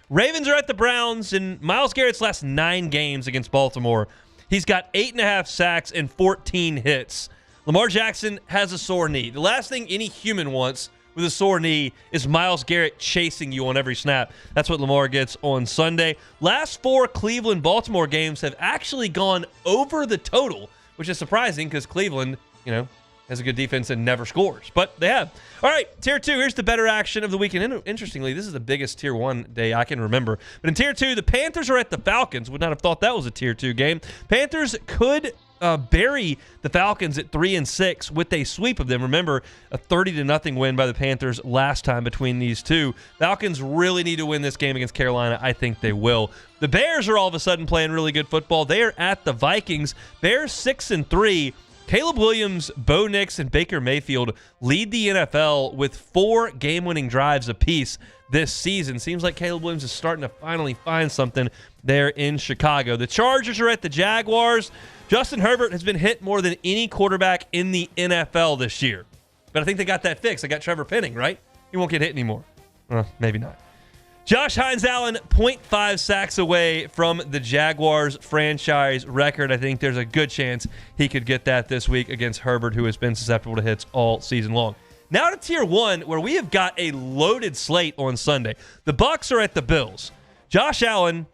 Ravens are at the Browns. In Myles Garrett's last 9 games against Baltimore, he's got 8.5 sacks and 14 hits. Lamar Jackson has a sore knee. The last thing any human wants with a sore knee is Myles Garrett chasing you on every snap. That's what Lamar gets on Sunday. Last 4 Cleveland-Baltimore games have actually gone over the total, which is surprising because Cleveland, has a good defense and never scores. But they have. All right, Tier 2, here's the better action of the weekend. Interestingly, this is the biggest Tier 1 day I can remember. But in Tier 2, the Panthers are at the Falcons. Would not have thought that was a Tier 2 game. Panthers could bury the Falcons at 3-6 with a sweep of them. Remember, a 30-0 win by the Panthers last time between these two. Falcons really need to win this game against Carolina. I think they will. The Bears are all of a sudden playing really good football. They are at the Vikings. Bears 6-3. Caleb Williams, Bo Nix, and Baker Mayfield lead the NFL with 4 game-winning drives apiece this season. Seems like Caleb Williams is starting to finally find something there in Chicago. The Chargers are at the Jaguars. Justin Herbert has been hit more than any quarterback in the NFL this year. But I think they got that fixed. They got Trevor Penning, right? He won't get hit anymore. Maybe not. Josh Hines-Allen, 0.5 sacks away from the Jaguars franchise record. I think there's a good chance he could get that this week against Herbert, who has been susceptible to hits all season long. Now to Tier 1, where we have got a loaded slate on Sunday. The Bucs are at the Bills. Josh Allen,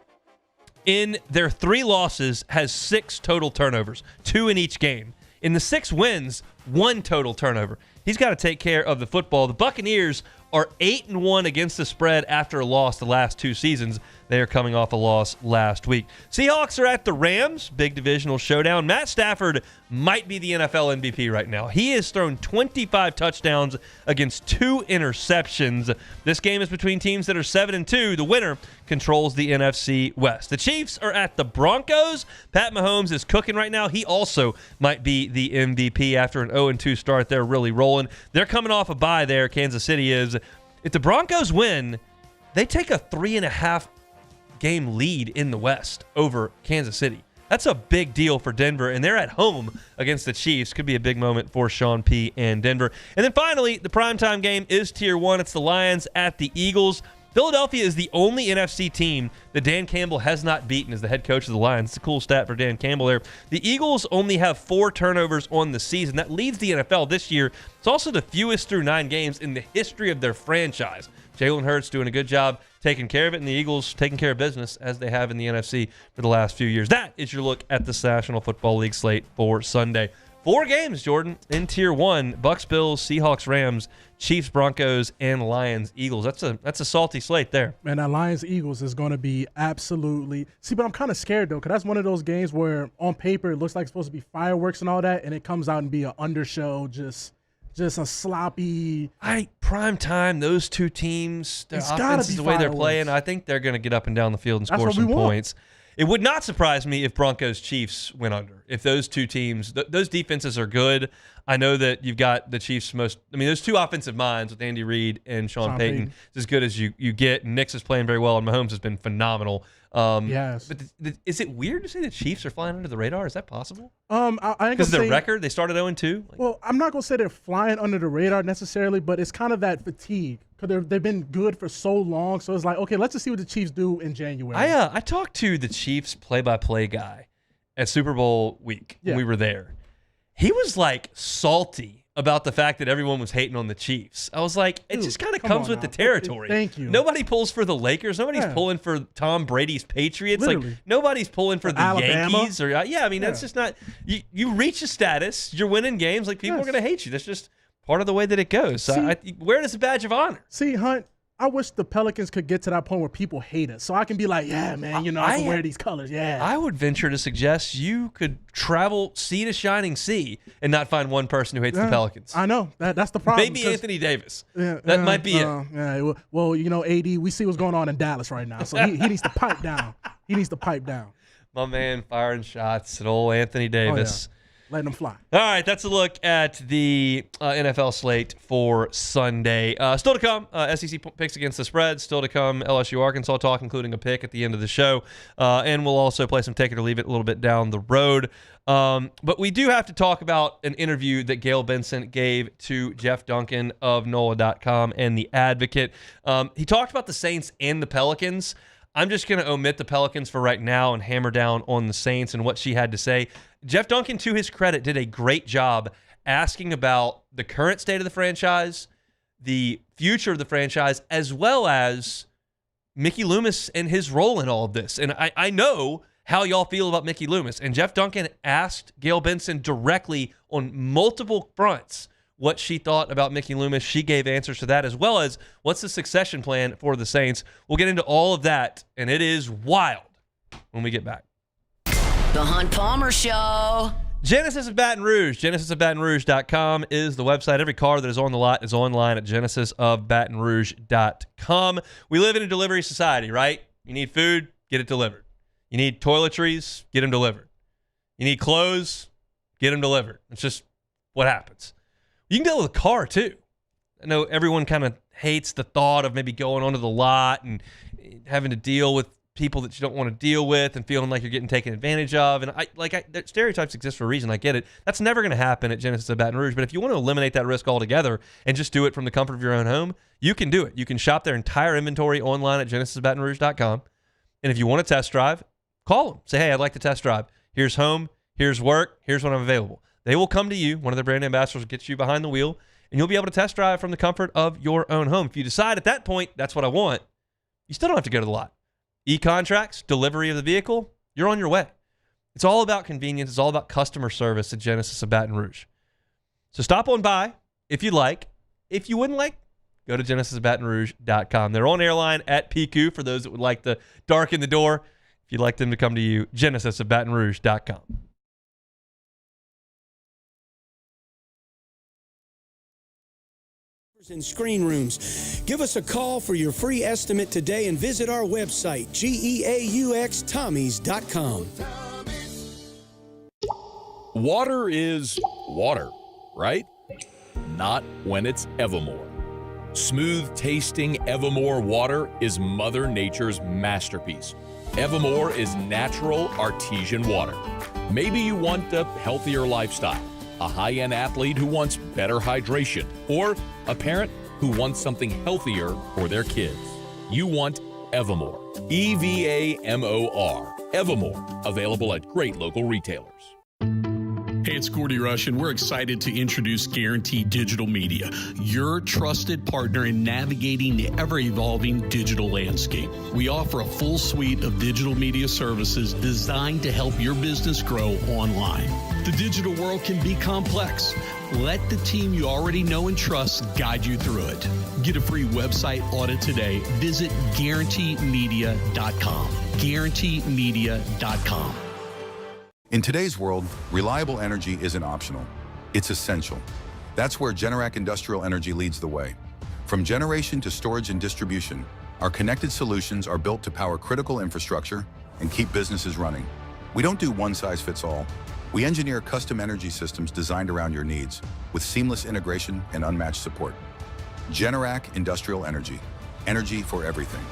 in their 3 losses, has 6 total turnovers, 2 in each game. In the 6 wins, 1 total turnover. He's got to take care of the football. The Buccaneers are 8-1 against the spread after a loss the last 2 seasons. They are coming off a loss last week. Seahawks are at the Rams. Big divisional showdown. Matt Stafford might be the NFL MVP right now. He has thrown 25 touchdowns against 2 interceptions. This game is between teams that are 7-2. The winner controls the NFC West. The Chiefs are at the Broncos. Pat Mahomes is cooking right now. He also might be the MVP after an 0-2 start. They're really rolling. They're coming off a bye there. Kansas City is. If the Broncos win, they take a 3.5 game lead in the West over Kansas City. That's a big deal for Denver, and they're at home against the Chiefs. Could be a big moment for Sean P. and Denver. And then finally, the primetime game is Tier 1. It's the Lions at the Eagles. Philadelphia is the only NFC team that Dan Campbell has not beaten as the head coach of the Lions. It's a cool stat for Dan Campbell there. The Eagles only have 4 turnovers on the season. That leads the NFL this year. It's also the fewest through 9 games in the history of their franchise. Jalen Hurts doing a good job taking care of it, and the Eagles taking care of business as they have in the NFC for the last few years. That is your look at the National Football League slate for Sunday. 4 games, Jordan, in Tier 1. Bucks, Bills, Seahawks, Rams, Chiefs, Broncos, and Lions, Eagles. That's a salty slate there. Man, that Lions, Eagles is going to be absolutely – see, but I'm kind of scared, though, because that's one of those games where on paper it looks like it's supposed to be fireworks and all that, and it comes out and be an undershow, just a sloppy – prime time, those two teams, their offenses, the way they're playing, I think they're going to get up and down the field and score some points. It would not surprise me if Broncos-Chiefs went under. If those two teams, those defenses are good. I know that you've got the Chiefs' those two offensive minds with Andy Reid and Sean Payton. It's as good as you get. Nix is playing very well, and Mahomes has been phenomenal. Yes. But is it weird to say the Chiefs are flying under the radar? Is that possible? Because their record, they started 0-2. Well, I'm not gonna say they're flying under the radar necessarily, but it's kind of that fatigue because they've been good for so long. So it's like, okay, let's just see what the Chiefs do in January. I talked to the Chiefs play-by-play guy at Super Bowl week when we were there. He was like salty about the fact that everyone was hating on the Chiefs. I was like, it just kind of comes with the territory. Thank you. Nobody pulls for the Lakers. Nobody's pulling for Tom Brady's Patriots. Literally. Like nobody's pulling for the Alabama. Yankees. That's just not. You reach a status. You're winning games. Like people are going to hate you. That's just part of the way that it goes. So wear it as a badge of honor. See, Hunt, I wish the Pelicans could get to that point where people hate us. So I can be like, yeah, man, I can wear these colors. Yeah. I would venture to suggest you could travel sea to shining sea and not find one person who hates the Pelicans. I know. That's the problem. Maybe Anthony Davis. That might be it. Yeah, well, AD, we see what's going on in Dallas right now. So he needs to pipe down. He needs to pipe down. My man firing shots at old Anthony Davis. Letting them fly. All right, that's a look at the NFL slate for Sunday. Still to come, SEC picks against the spread. Still to come, LSU Arkansas talk, including a pick at the end of the show. And we'll also play some Take It or Leave It a little bit down the road. But we do have to talk about an interview that Gayle Benson gave to Jeff Duncan of NOLA.com and The Advocate. He talked about the Saints and the Pelicans. I'm just going to omit the Pelicans for right now and hammer down on the Saints and what she had to say. Jeff Duncan, to his credit, did a great job asking about the current state of the franchise, the future of the franchise, as well as Mickey Loomis and his role in all of this. And I know how y'all feel about Mickey Loomis. And Jeff Duncan asked Gayle Benson directly on multiple fronts what she thought about Mickey Loomis. She gave answers to that, as well as what's the succession plan for the Saints. We'll get into all of that, and it is wild when we get back. The Hunt Palmer Show. Genesis of Baton Rouge. GenesisofBatonRouge.com is the website. Every car that is on the lot is online at GenesisofBatonRouge.com. We live in a delivery society, right? You need food, get it delivered. You need toiletries, get them delivered. You need clothes, get them delivered. It's just what happens. You can deal with a car, too. I know everyone kind of hates the thought of maybe going onto the lot and having to deal with people that you don't want to deal with and feeling like you're getting taken advantage of. And stereotypes exist for a reason. I get it. That's never going to happen at Genesis of Baton Rouge. But if you want to eliminate that risk altogether and just do it from the comfort of your own home, you can do it. You can shop their entire inventory online at GenesisofBatonRouge.com. And if you want to test drive, call them. Say, hey, I'd like to test drive. Here's home. Here's work. Here's when I'm available. They will come to you. One of their brand ambassadors will get you behind the wheel, and you'll be able to test drive from the comfort of your own home. If you decide at that point, that's what I want, you still don't have to go to the lot. E-contracts, delivery of the vehicle, you're on your way. It's all about convenience. It's all about customer service at Genesis of Baton Rouge. So stop on by if you'd like. If you wouldn't like, go to GenesisofBatonRouge.com. They're on airline at PQ for those that would like to darken the door. If you'd like them to come to you, GenesisofBatonRouge.com. And screen rooms. Give us a call for your free estimate today and visit our website, GEAUXTommies.com. Water is water, right? Not when it's Evermore. Smooth tasting Evermore water is Mother Nature's masterpiece. Evermore is natural artesian water. Maybe you want a healthier lifestyle, a high-end athlete who wants better hydration, or a parent who wants something healthier for their kids. you want Evamore. EVAMOR. Evamore. Available at great local retailers. Hey, it's Gordy Rush, and we're excited to introduce Guaranteed Digital Media, your trusted partner in navigating the ever-evolving digital landscape. We offer a full suite of digital media services designed to help your business grow online. The digital world can be complex. Let the team you already know and trust guide you through it. Get a free website audit today. Visit GuaranteeMedia.com. GuaranteeMedia.com. In today's world, reliable energy isn't optional. It's essential. That's where Generac Industrial Energy leads the way. From generation to storage and distribution, our connected solutions are built to power critical infrastructure and keep businesses running. We don't do one-size-fits-all. We engineer custom energy systems designed around your needs with seamless integration and unmatched support. Generac Industrial Energy. Energy for everything.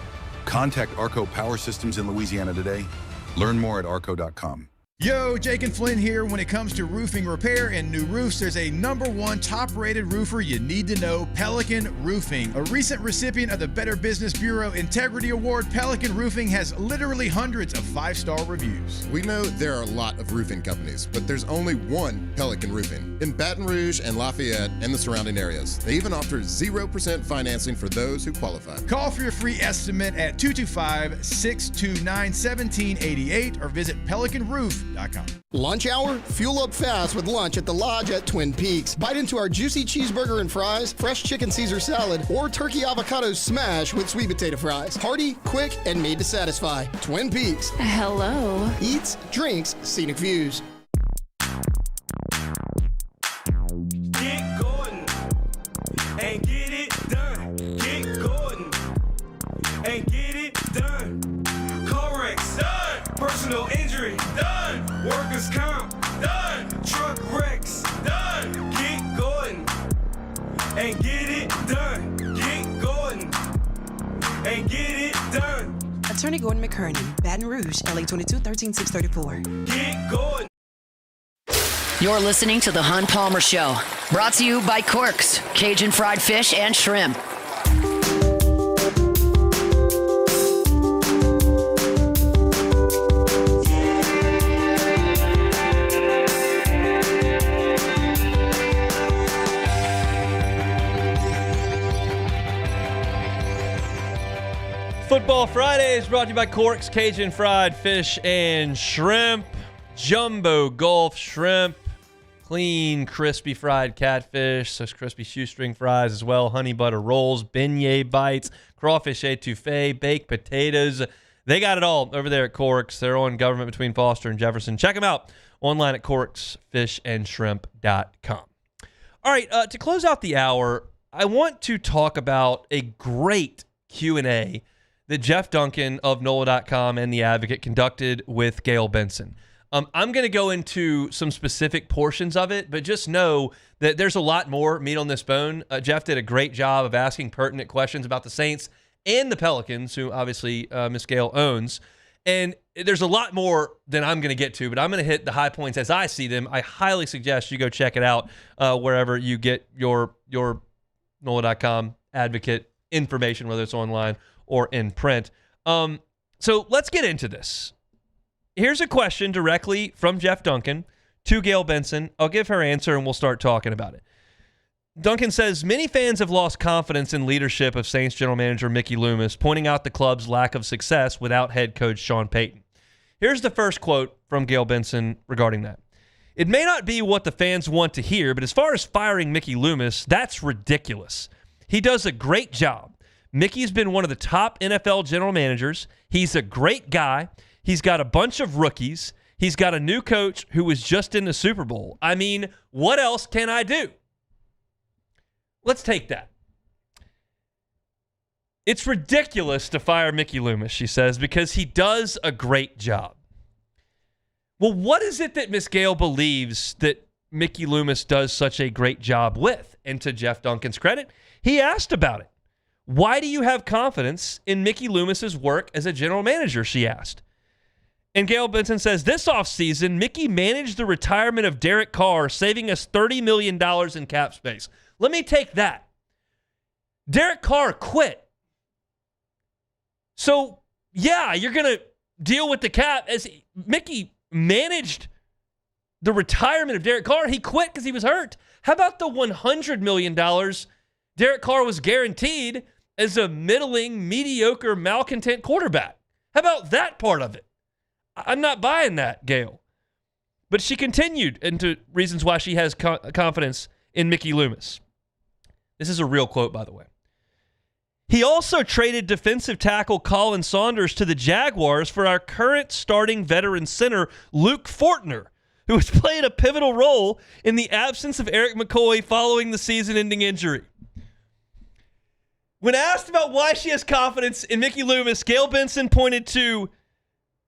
Contact Arco Power Systems in Louisiana today. Learn more at arco.com. Yo, Jake and Flynn here. When it comes to roofing repair and new roofs, there's a #1 top-rated roofer you need to know, Pelican Roofing. A recent recipient of the Better Business Bureau Integrity Award, Pelican Roofing has literally hundreds of 5-star reviews. We know there are a lot of roofing companies, but there's only one Pelican Roofing in Baton Rouge and Lafayette and the surrounding areas. They even offer 0% financing for those who qualify. Call for your free estimate at 225-629-1788 or visit pelicanroof.com. Lunch hour? Fuel up fast with lunch at the Lodge at Twin Peaks. Bite into our juicy cheeseburger and fries, fresh chicken Caesar salad, or turkey avocado smash with sweet potato fries. Hearty, quick, and made to satisfy. Twin Peaks. Hello. Eats, drinks, scenic views. Get Gordon and get it done. Get Gordon and get it done. Corrects done. Personal injury done. Workers' comp done. Truck wrecks done. Get Gordon and get it done. Get Gordon and get it done. Attorney Gordon McKernan, Baton Rouge, LA 22 13634. Get Gordon. You're listening to The Hun Palmer Show, brought to you by Corks, Cajun fried fish and shrimp. Football Friday is brought to you by Corks, Cajun fried fish and shrimp, jumbo Gulf shrimp, clean, crispy fried catfish, those crispy shoestring fries as well, honey butter rolls, beignet bites, crawfish etouffee, baked potatoes. They got it all over there at Corks. They're on Government between Foster and Jefferson. Check them out online at corksfishandshrimp.com. All right, to close out the hour, I want to talk about a great Q&A that Jeff Duncan of NOLA.com and The Advocate conducted with Gayle Benson. I'm going to go into some specific portions of it, but just know that there's a lot more meat on this bone. Jeff did a great job of asking pertinent questions about the Saints and the Pelicans, who obviously Miss Gayle owns. And there's a lot more than I'm going to get to, but I'm going to hit the high points as I see them. I highly suggest you go check it out wherever you get your NOLA.com Advocate information, whether it's online or in print. So let's get into this. Here's a question directly from Jeff Duncan to Gayle Benson. I'll give her answer and we'll start talking about it. Duncan says, many fans have lost confidence in leadership of Saints general manager Mickey Loomis, pointing out the club's lack of success without head coach Sean Payton. Here's the first quote from Gayle Benson regarding that. It may not be what the fans want to hear, but as far as firing Mickey Loomis, that's ridiculous. He does a great job. Mickey's been one of the top NFL general managers. He's a great guy. He's got a bunch of rookies. He's got a new coach who was just in the Super Bowl. I mean, what else can I do? Let's take that. It's ridiculous to fire Mickey Loomis, she says, because he does a great job. Well, what is it that Miss Gayle believes that Mickey Loomis does such a great job with? And to Jeff Duncan's credit, he asked about it. Why do you have confidence in Mickey Loomis's work as a general manager, she asked. And Gayle Benson says, this offseason, Mickey managed the retirement of Derek Carr, saving us $30 million in cap space. Let me take that. Derek Carr quit. So, yeah, you're going to deal with the cap. As Mickey managed the retirement of Derek Carr, he quit because he was hurt. How about the $100 million Derek Carr was guaranteed as a middling, mediocre, malcontent quarterback? How about that part of it? I'm not buying that, Gayle. But she continued into reasons why she has confidence in Mickey Loomis. This is a real quote, by the way. He also traded defensive tackle Colin Saunders to the Jaguars for our current starting veteran center, Luke Fortner, who has played a pivotal role in the absence of Eric McCoy following the season-ending injury. When asked about why she has confidence in Mickey Loomis, Gayle Benson pointed to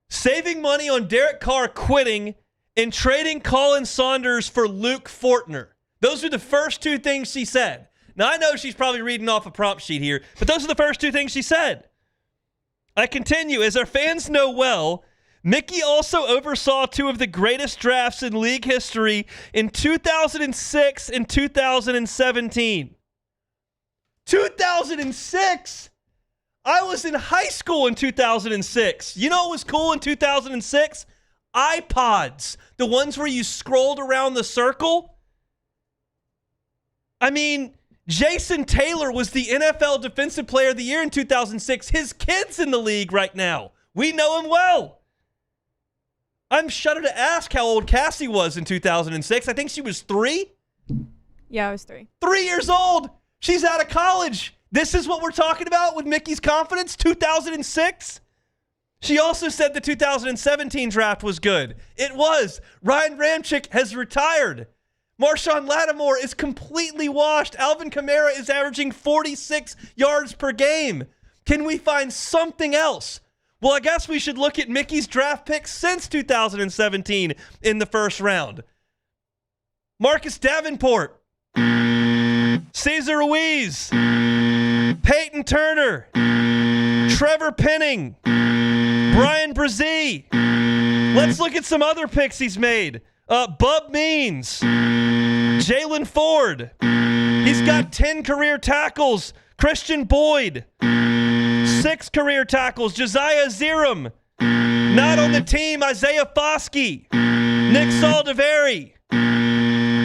saving money on Derek Carr quitting and trading Colin Saunders for Luke Fortner. Those are the first two things she said. Now, I know she's probably reading off a prompt sheet here, but those are the first two things she said. I continue. As our fans know well, Mickey also oversaw two of the greatest drafts in league history in 2006 and 2017. 2006? I was in high school in 2006. You know what was cool in 2006? iPods. The ones where you scrolled around the circle. I mean, Jason Taylor was the NFL Defensive Player of the Year in 2006. His kid's in the league right now. We know him well. I'm shudder to ask how old Cassie was in 2006. I think she was 3. Yeah, I was 3. 3 years old. She's out of college. This is what we're talking about with Mickey's confidence, 2006? She also said the 2017 draft was good. It was. Ryan Ramczyk has retired. Marshawn Lattimore is completely washed. Alvin Kamara is averaging 46 yards per game. Can we find something else? Well, I guess we should look at Mickey's draft picks since 2017 in the first round. Marcus Davenport, Cesar Ruiz, Peyton Turner, Trevor Penning, Brian Brzee. Let's look at some other picks he's made. Bub Means, Jalen Ford. He's got 10 career tackles. Christian Boyd, 6 career tackles. Josiah Zerum. Not on the team, Isaiah Foskey, Nick Saldiveri,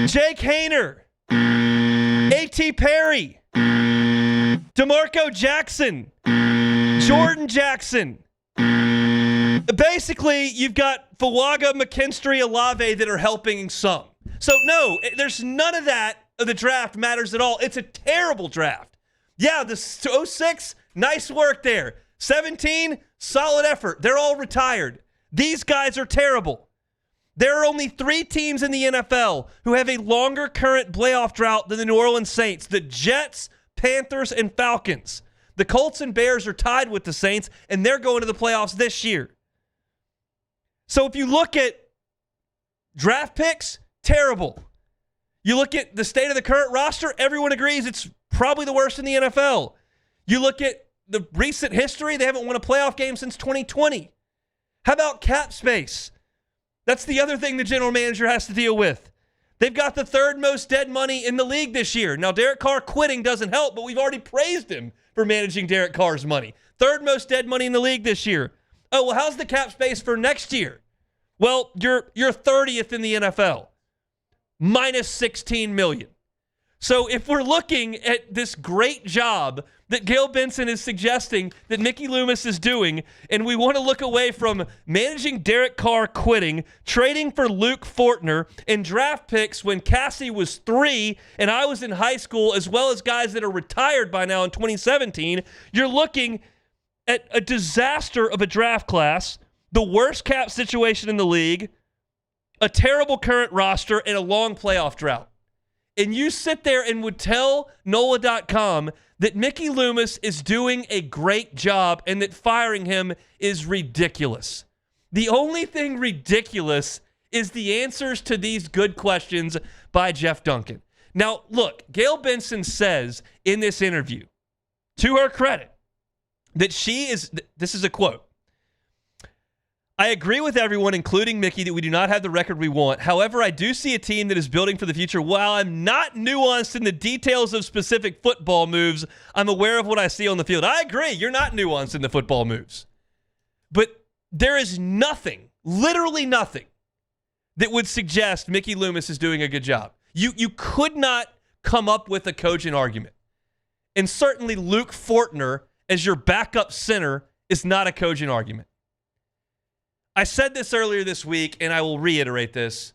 Jake Hayner, A.T. Perry, DeMarco Jackson, Jordan Jackson. Basically, you've got Fawaga, McKinstry, Olave that are helping some. So, no, there's none of that of the draft matters at all. It's a terrible draft. Yeah, the 06, nice work there. 17, solid effort. They're all retired. These guys are terrible. There are only 3 teams in the NFL who have a longer current playoff drought than the New Orleans Saints: the Jets, Panthers, and Falcons. The Colts and Bears are tied with the Saints, and they're going to the playoffs this year. So if you look at draft picks, terrible. You look at the state of the current roster, everyone agrees it's probably the worst in the NFL. You look at the recent history, they haven't won a playoff game since 2020. How about cap space? That's the other thing the general manager has to deal with. They've got the 3rd most dead money in the league this year. Now, Derek Carr quitting doesn't help, but we've already praised him for managing Derek Carr's money. 3rd most dead money in the league this year. Oh, well, how's the cap space for next year? Well, you're 30th in the NFL, minus $16 million. So if we're looking at this great job that Gayle Benson is suggesting that Mickey Loomis is doing, and we want to look away from managing Derek Carr quitting, trading for Luke Fortner, and draft picks when Cassie was 3 and I was in high school, as well as guys that are retired by now in 2017, you're looking at a disaster of a draft class, the worst cap situation in the league, a terrible current roster, and a long playoff drought. And you sit there and would tell NOLA.com that Mickey Loomis is doing a great job and that firing him is ridiculous. The only thing ridiculous is the answers to these good questions by Jeff Duncan. Now, look, Gayle Benson says in this interview, to her credit, that she is, this is a quote, I agree with everyone, including Mickey, that we do not have the record we want. However, I do see a team that is building for the future. While I'm not nuanced in the details of specific football moves, I'm aware of what I see on the field. I agree. You're not nuanced in the football moves. But there is nothing, literally nothing, that would suggest Mickey Loomis is doing a good job. You could not come up with a cogent argument. And certainly Luke Fortner as your backup center is not a cogent argument. I said this earlier this week, and I will reiterate this.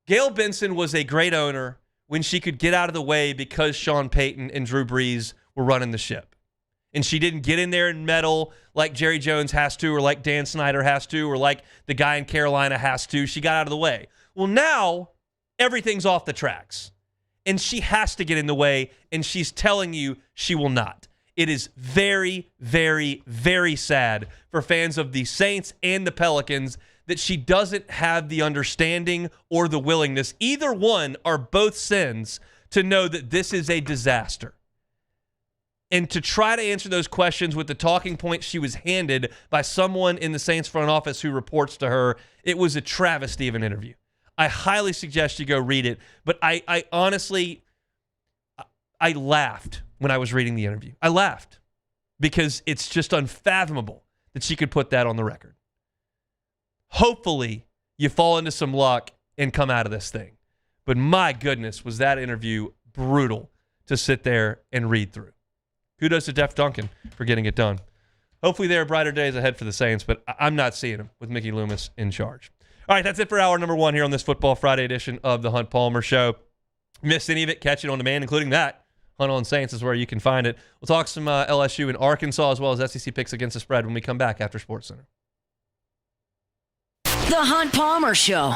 Gayle Benson was a great owner when she could get out of the way because Sean Payton and Drew Brees were running the ship. And she didn't get in there and meddle like Jerry Jones has to, or like Dan Snyder has to, or like the guy in Carolina has to. She got out of the way. Well, now everything's off the tracks. And she has to get in the way, and she's telling you she will not. It is very, very, very sad for fans of the Saints and the Pelicans that she doesn't have the understanding or the willingness, either one are both sins, to know that this is a disaster. And to try to answer those questions with the talking points she was handed by someone in the Saints front office who reports to her, it was a travesty of an interview. I highly suggest you go read it, but I honestly, I laughed when I was reading the interview. I laughed because it's just unfathomable that she could put that on the record. Hopefully, you fall into some luck and come out of this thing. But my goodness, was that interview brutal to sit there and read through. Kudos to Jeff Duncan for getting it done. Hopefully there are brighter days ahead for the Saints, but I'm not seeing them with Mickey Loomis in charge. All right, that's it for hour number 1 here on this Football Friday edition of the Hunt Palmer Show. Missed any of it, catch it on demand, including that. Hunt on Saints is where you can find it. We'll talk some LSU and Arkansas as well as SEC picks against the spread when we come back after SportsCenter. The Hunt Palmer Show.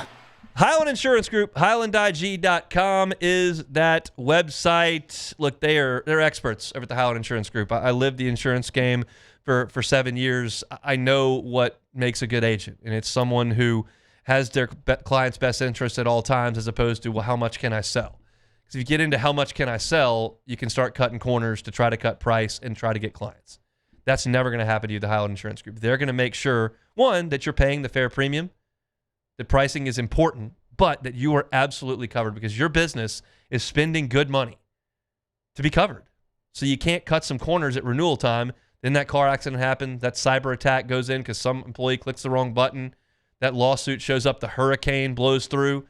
Highland Insurance Group, HighlandIG.com is that website. Look, they're experts over at the Highland Insurance Group. I lived the insurance game for 7 years. I know what makes a good agent, and it's someone who has their client's best interest at all times as opposed to, well, how much can I sell? Because if you get into how much can I sell, you can start cutting corners to try to cut price and try to get clients. That's never going to happen to you, the Highland Insurance Group. They're going to make sure, one, that you're paying the fair premium, that pricing is important, but that you are absolutely covered because your business is spending good money to be covered. So you can't cut some corners at renewal time. Then that car accident happened, that cyber attack goes in because some employee clicks the wrong button, that lawsuit shows up, the hurricane blows through,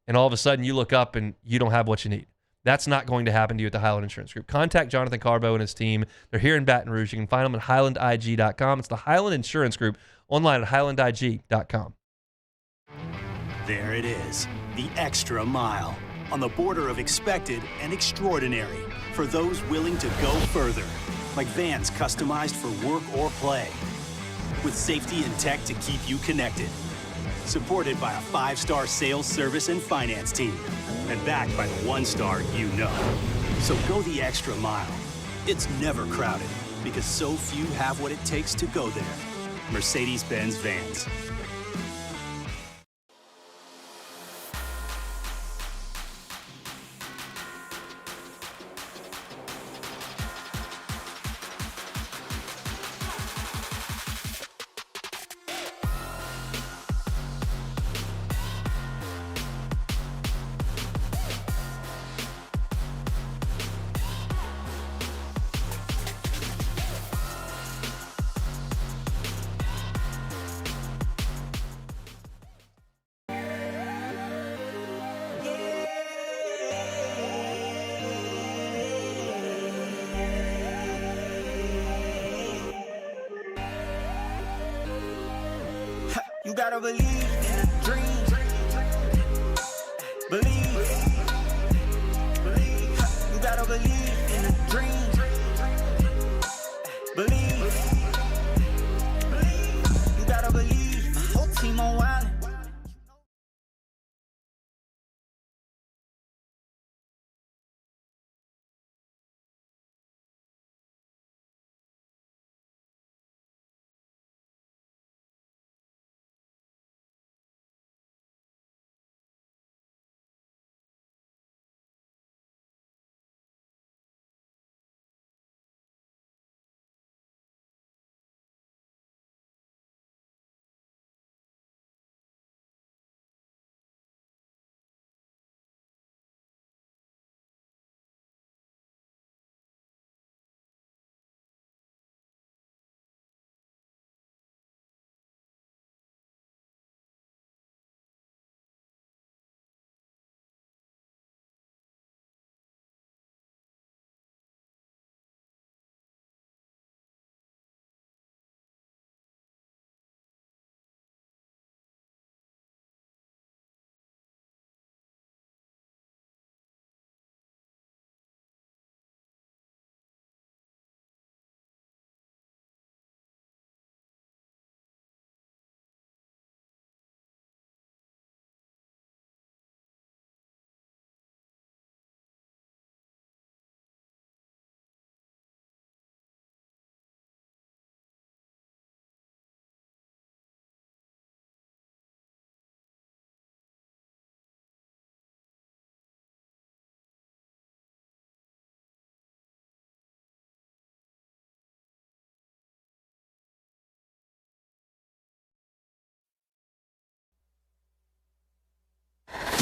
and all of a sudden you look up and you don't have what you need. That's not going to happen to you at the Highland Insurance Group. Contact Jonathan Carbo and his team. They're here in Baton Rouge. You can find them at HighlandIG.com. It's the Highland Insurance Group online at HighlandIG.com. There it is, the extra mile, on the border of expected and extraordinary for those willing to go further, like vans customized for work or play, with safety and tech to keep you connected, supported by a 5-star sales, service, and finance team, and backed by the 1-star you know. So go the extra mile. It's never crowded because so few have what it takes to go there. Mercedes-Benz Vans. You gotta believe in a dream. Believe. You gotta believe in a dream. Believe. You gotta believe. My whole team on wild.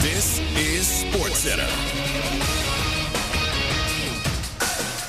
This is SportsCenter.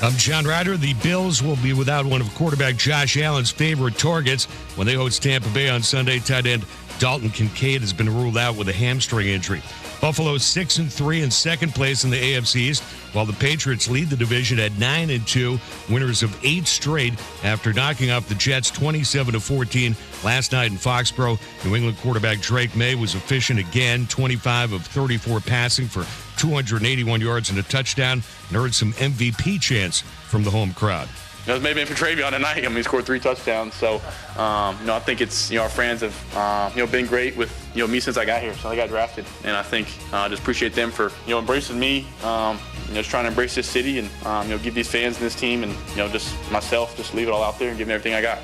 I'm John Ryder. The Bills will be without one of quarterback Josh Allen's favorite targets when they host Tampa Bay on Sunday. Tight end Dalton Kincaid has been ruled out with a hamstring injury. Buffalo 6-3 in second place in the AFC East, while the Patriots lead the division at 9-2, winners of 8 straight after knocking off the Jets 27-14 last night in Foxborough. New England quarterback Drake May was efficient again, 25 of 34 passing for 281 yards and a touchdown, and earned some MVP chants from the home crowd. It may have been for Travion tonight. I mean, he scored 3 touchdowns. So, I think it's, our friends have, been great with, me since I got here, since I got drafted. And I think just appreciate them for, embracing me, just trying to embrace this city and, give these fans and this team and, just myself, just leave it all out there and give them everything I got.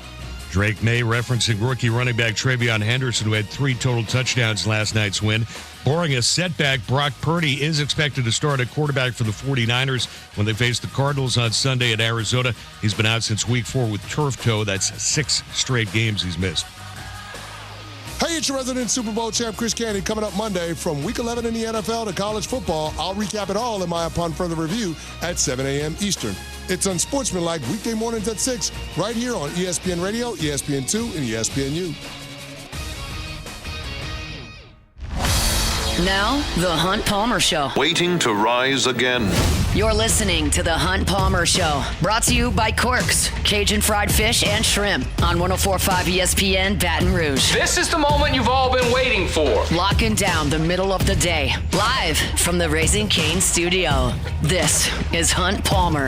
Drake May referencing rookie running back Travion Henderson, who had 3 total touchdowns in last night's win. Barring a setback, Brock Purdy is expected to start at quarterback for the 49ers when they face the Cardinals on Sunday at Arizona. He's been out since week 4 with turf toe. That's 6 straight games he's missed. Hey, it's your resident Super Bowl champ, Chris Candy, coming up Monday from Week 11 in the NFL to college football. I'll recap it all in my Upon Further Review at 7 a.m. Eastern. It's unsportsmanlike weekday mornings at 6, right here on ESPN Radio, ESPN2, and ESPNU. Now, The Hunt Palmer Show. Waiting to rise again. You're listening to The Hunt Palmer Show, brought to you by Quirks, Cajun fried fish and shrimp on 104.5 ESPN Baton Rouge. This is the moment you've all been waiting for. Locking down the middle of the day, live from the Raising Cane studio. This is Hunt Palmer.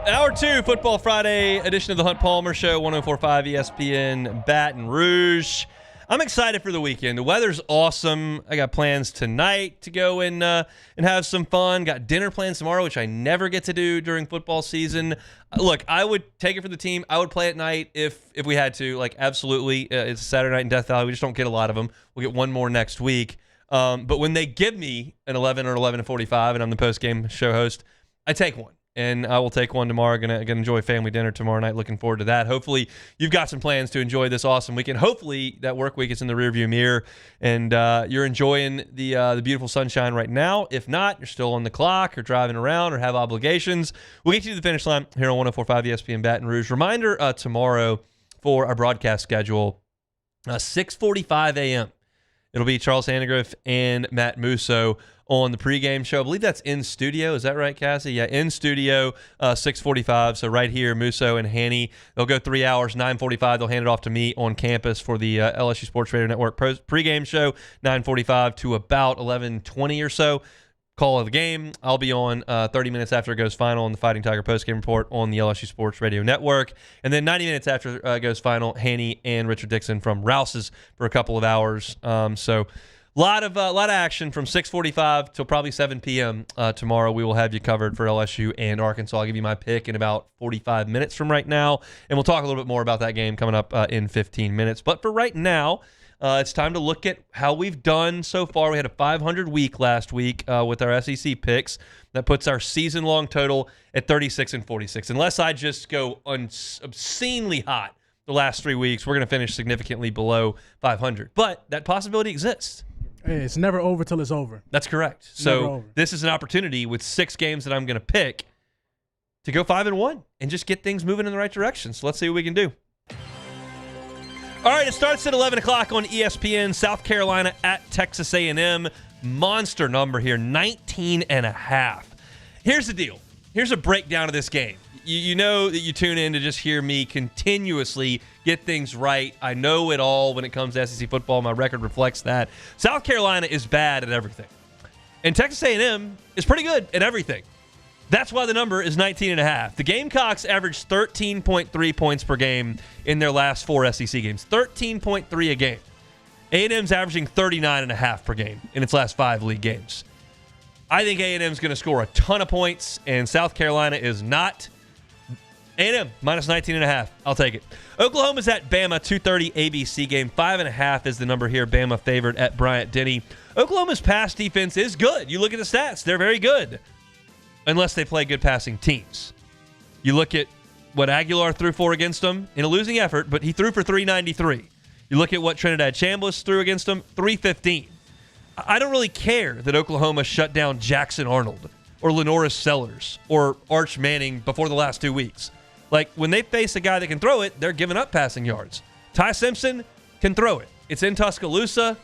Hour 2, Football Friday edition of the Hunt Palmer Show, 104.5 ESPN Baton Rouge. I'm excited for the weekend. The weather's awesome. I got plans tonight to go and have some fun. Got dinner plans tomorrow, which I never get to do during football season. Look, I would take it for the team. I would play at night if we had to. Like, absolutely. It's Saturday night in Death Valley. We just don't get a lot of them. We'll get one more next week. But when they give me an 11 or 11:45 and I'm the post-game show host, I take one. And I will take one tomorrow. Gonna enjoy family dinner tomorrow night. Looking forward to that. Hopefully, you've got some plans to enjoy this awesome weekend. Hopefully, that work week is in the rearview mirror, and you're enjoying the beautiful sunshine right now. If not, you're still on the clock or driving around or have obligations. We'll get you to the finish line here on 104.5 ESPN Baton Rouge. Reminder tomorrow for our broadcast schedule, 6:45 a.m. It'll be Charles Handegriff and Matt Musso on the pregame show. I believe that's in studio. Is that right, Cassie? Yeah, in studio, 6:45. So right here, Musso and Hanny. They'll go 3 hours, 9:45. They'll hand it off to me on campus for the LSU Sports Radio Network pregame show, 9:45 to about 11:20 or so. Call of the game. I'll be on 30 minutes after it goes final on the Fighting Tiger postgame report on the LSU Sports Radio Network. And then 90 minutes after it goes final, Hanny and Richard Dixon from Rouse's for a couple of hours. So a lot of action from 6:45 till probably 7 p.m. Tomorrow. We will have you covered for LSU and Arkansas. I'll give you my pick in about 45 minutes from right now. And we'll talk a little bit more about that game coming up in 15 minutes. But for right now, it's time to look at how we've done so far. We had a 500 week last week with our SEC picks. That puts our season-long total at 36-46. Unless I just go obscenely hot the last 3 weeks, we're going to finish significantly below 500. But that possibility exists. Hey, it's never over till it's over. That's correct. So this is an opportunity with 6 games that I'm going to pick to go 5-1 and just get things moving in the right direction. So let's see what we can do. All right, it starts at 11 o'clock on ESPN. South Carolina at Texas A&M. Monster number here, 19.5. Here's the deal. Here's a breakdown of this game. You know that you tune in to just hear me continuously get things right. I know it all when it comes to SEC football. My record reflects that. South Carolina is bad at everything. And Texas A&M is pretty good at everything. That's why the number is 19.5. The Gamecocks averaged 13.3 points per game in their last 4 SEC games. 13.3 a game. A&M's averaging 39.5 per game in its last 5 league games. I think A&M's going to score a ton of points, and South Carolina is not. A&M, minus 19.5. I'll take it. Oklahoma's at Bama, 2:30 ABC game. 5.5 is the number here. Bama favored at Bryant-Denny. Oklahoma's pass defense is good. You look at the stats. They're very good. Unless they play good passing teams. You look at what Aguilar threw for against them in a losing effort, but he threw for 393. You look at what Trinidad Chambliss threw against them, 315. I don't really care that Oklahoma shut down Jackson Arnold or Lenoris Sellers or Arch Manning before the last 2 weeks. Like, when they face a guy that can throw it, they're giving up passing yards. Ty Simpson can throw it. It's in Tuscaloosa.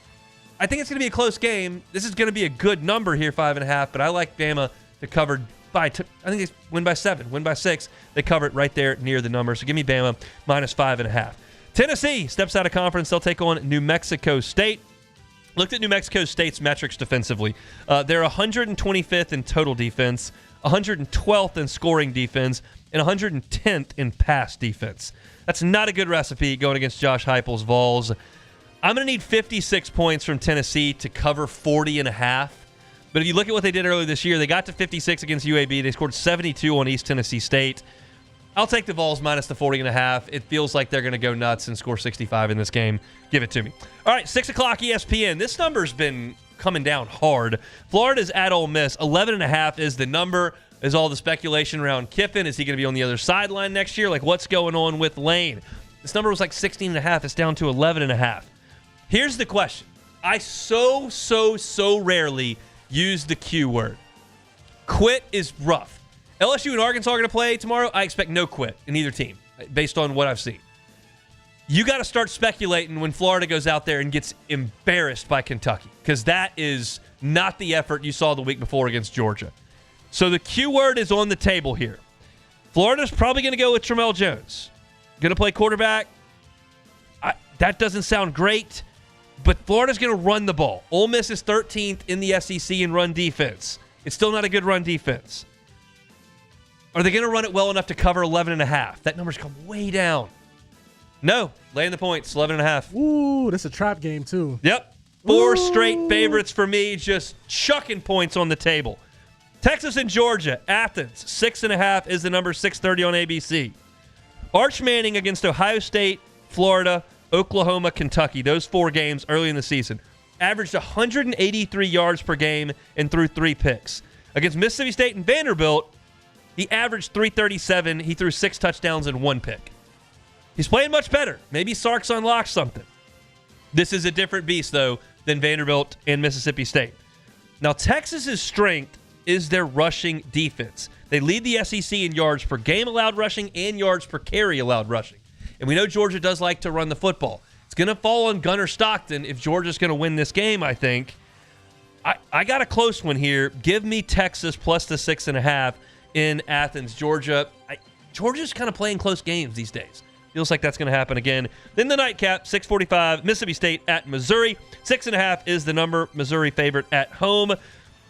I think it's going to be a close game. This is going to be a good number here, 5.5, but I like Bama to cover I think it's win by 7, win by 6. They cover it right there near the number. So give me Bama minus 5.5. Tennessee steps out of conference. They'll take on New Mexico State. Looked at New Mexico State's metrics defensively. They're 125th in total defense, 112th in scoring defense, and 110th in pass defense. That's not a good recipe going against Josh Heupel's Vols. I'm going to need 56 points from Tennessee to cover 40.5. But if you look at what they did earlier this year, they got to 56 against UAB. They scored 72 on East Tennessee State. I'll take the Vols minus the 40.5. It feels like they're going to go nuts and score 65 in this game. Give it to me. All right, 6 o'clock ESPN. This number's been coming down hard. Florida's at Ole Miss. 11.5 is the number. Is all the speculation around Kiffin. Is he going to be on the other sideline next year? Like, what's going on with Lane? This number was like 16.5. It's down to 11.5. Here's the question. I so rarely use the Q word. Quit is rough. LSU and Arkansas are going to play tomorrow. I expect no quit in either team, based on what I've seen. You got to start speculating when Florida goes out there and gets embarrassed by Kentucky, because that is not the effort you saw the week before against Georgia. So the Q word is on the table here. Florida's probably going to go with Tramel Jones. Going to play quarterback. That doesn't sound great, but Florida's going to run the ball. Ole Miss is 13th in the SEC in run defense. It's still not a good run defense. Are they going to run it well enough to cover 11.5? That number's come way down. No, laying the points, 11.5. Ooh, that's a trap game too. Yep. 4 straight favorites for me, just chucking points on the table. Texas and Georgia, Athens, 6.5 is the number, 6:30 on ABC. Arch Manning against Ohio State, Florida, Oklahoma, Kentucky. Those 4 games early in the season. Averaged 183 yards per game and threw 3 picks. Against Mississippi State and Vanderbilt, he averaged 337. He threw 6 touchdowns and 1 pick. He's playing much better. Maybe Sark's unlocked something. This is a different beast, though, than Vanderbilt and Mississippi State. Now, Texas's strength is their rushing defense. They lead the SEC in yards per game allowed rushing and yards per carry allowed rushing. And we know Georgia does like to run the football. It's going to fall on Gunnar Stockton if Georgia's going to win this game, I think. I got a close one here. Give me Texas plus the 6.5 in Athens, Georgia. Georgia's kind of playing close games these days. Feels like that's going to happen again. Then the nightcap, 6:45, Mississippi State at Missouri. 6.5 is the number. Missouri favorite at home.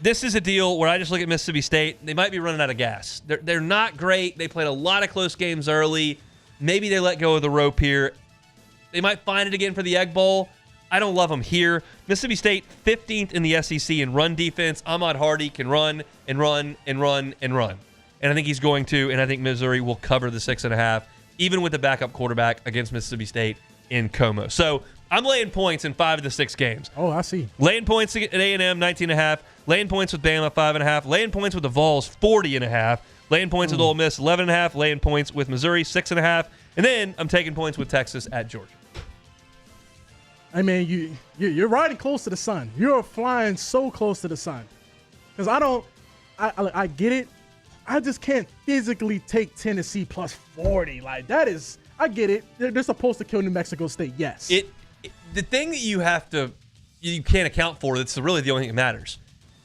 This is a deal where I just look at Mississippi State. They might be running out of gas. They're not great. They played a lot of close games early. Maybe they let go of the rope here. They might find it again for the Egg Bowl. I don't love them here. Mississippi State, 15th in the SEC in run defense. Ahmad Hardy can run and run and run and run. And I think he's going to, and I think Missouri will cover the 6.5, even with the backup quarterback against Mississippi State in Como. So I'm laying points in 5 of the 6 games. Oh, I see. Laying points at A&M, 19.5. Laying points with Bama, 5.5. Laying points with the Vols, 40.5. Laying points with Ole Miss, 11.5. Laying points with Missouri, 6.5. And then I'm taking points with Texas at Georgia. I mean, you're riding close to the sun. You're flying so close to the sun. Because I get it. I just can't physically take Tennessee plus 40. Like, that is, I get it. They're supposed to kill New Mexico State, yes. The thing that you can't account for, that's really the only thing that matters.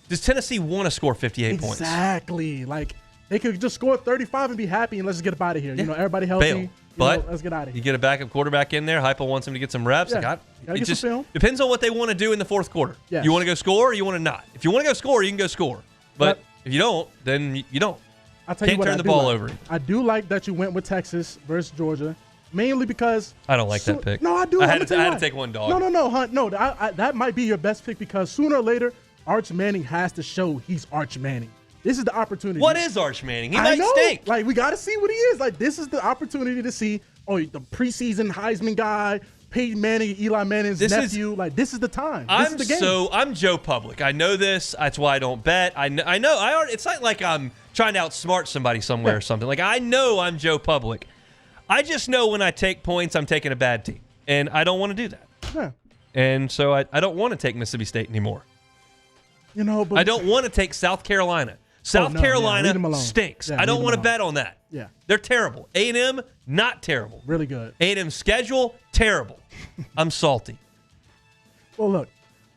Does Tennessee want to score 58 points? Exactly. Like, they could just score 35 and be happy and let's just get up out of here. Yeah. You know, everybody healthy. Bail. But let's get out of here. You get a backup quarterback in there. Heupel wants him to get some reps. Yeah. It just depends on what they want to do in the fourth quarter. Yes. You want to go score or you want to not? If you want to go score, you can go score. But if you don't, then you don't. I'll tell you what, turn the ball over. I do like that you went with Texas versus Georgia, mainly because I don't like that pick. No, I do. I had to take one dog. No, Hunt. No, that might be your best pick because sooner or later, Arch Manning has to show he's Arch Manning. This is the opportunity. What is Arch Manning? He might stink. Like, we got to see what he is. Like, this is the opportunity to see, the preseason Heisman guy, Peyton Manning, Eli Manning's nephew. This is the time. This is the game. I'm Joe Public. I know this. That's why I don't bet. I know. It's not like I'm trying to outsmart somebody somewhere or something. Like, I know I'm Joe Public. I just know when I take points, I'm taking a bad team, and I don't want to do that. Yeah. And so I don't want to take Mississippi State anymore. But I don't want to take South Carolina. South Carolina leave them alone. stinks. Yeah, I don't leave want to them alone. bet on that. Yeah. They're terrible. A&M, not terrible. Really good. A&M schedule, terrible. I'm salty. Well, look,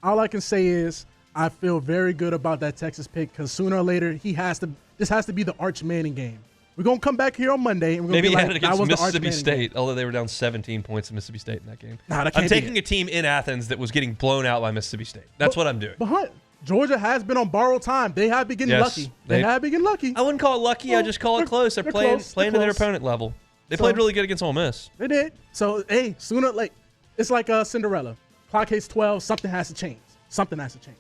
all I can say is I feel very good about that Texas pick because sooner or later this has to be the Arch Manning game. We're going to come back here on Monday. And we're Maybe be he had like, it against that was Mississippi the Arch Manning State, although they were down 17 points to Mississippi State in that game. Nah, that I'm can't be taking a team in Athens that was getting blown out by Mississippi State. That's what I'm doing. But Hunt, Georgia has been on borrowed time. They have been getting lucky. They have been getting lucky. I wouldn't call it lucky. I just call it close. They're playing close. to their opponent level. They played really good against Ole Miss. They did. So, hey, sooner like it's like Cinderella. Clock hits 12. Something has to change. Something has to change.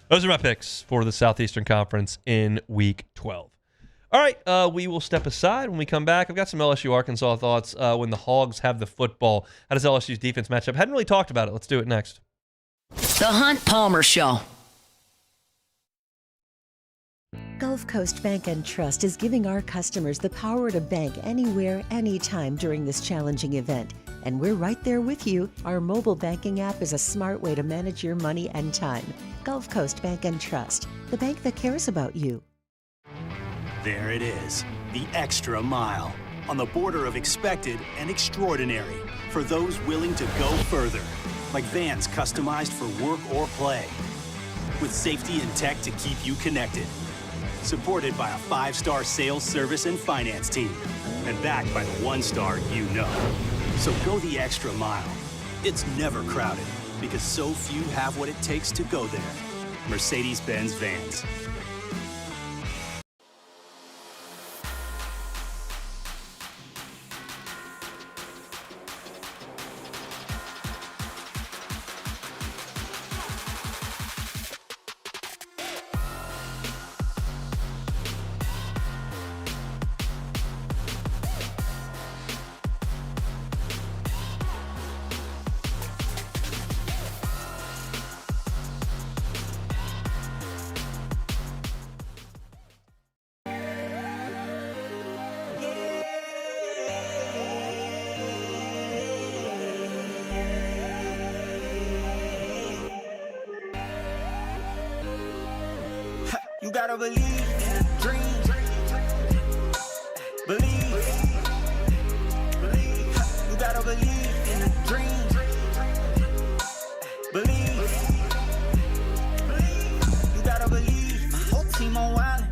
Those are my picks for the Southeastern Conference in Week 12. All right, we will step aside when we come back. I've got some LSU Arkansas thoughts when the Hogs have the football. How does LSU's defense match up? Hadn't really talked about it. Let's do it next. The Hunt Palmer Show. Gulf Coast Bank and Trust is giving our customers the power to bank anywhere, anytime during this challenging event. And we're right there with you. Our mobile banking app is a smart way to manage your money and time. Gulf Coast Bank and Trust, the bank that cares about you. There it is, the extra mile, on the border of expected and extraordinary, for those willing to go further, like vans customized for work or play, with safety and tech to keep you connected, supported by a 5-star sales, service, and finance team, and backed by the 1-star you know. So go the extra mile. It's never crowded, because so few have what it takes to go there. Mercedes-Benz Vans. You gotta believe in a dream. Believe. You gotta believe in a dream. Believe. You gotta believe. My whole team on wild.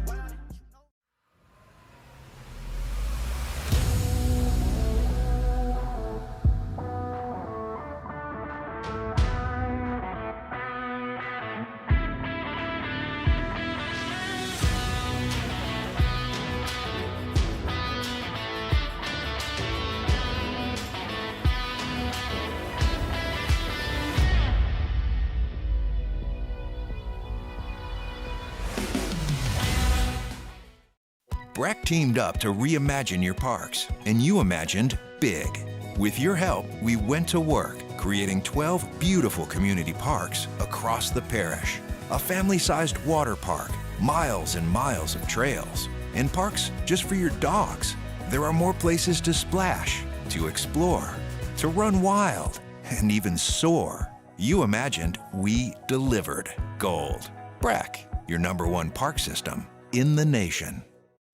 BRAC teamed up to reimagine your parks, and you imagined big. With your help, we went to work, creating 12 beautiful community parks across the parish. A family-sized water park, miles and miles of trails, and parks just for your dogs. There are more places to splash, to explore, to run wild, and even soar. You imagined, we delivered. Gold. BRAC, your #1 park system in the nation.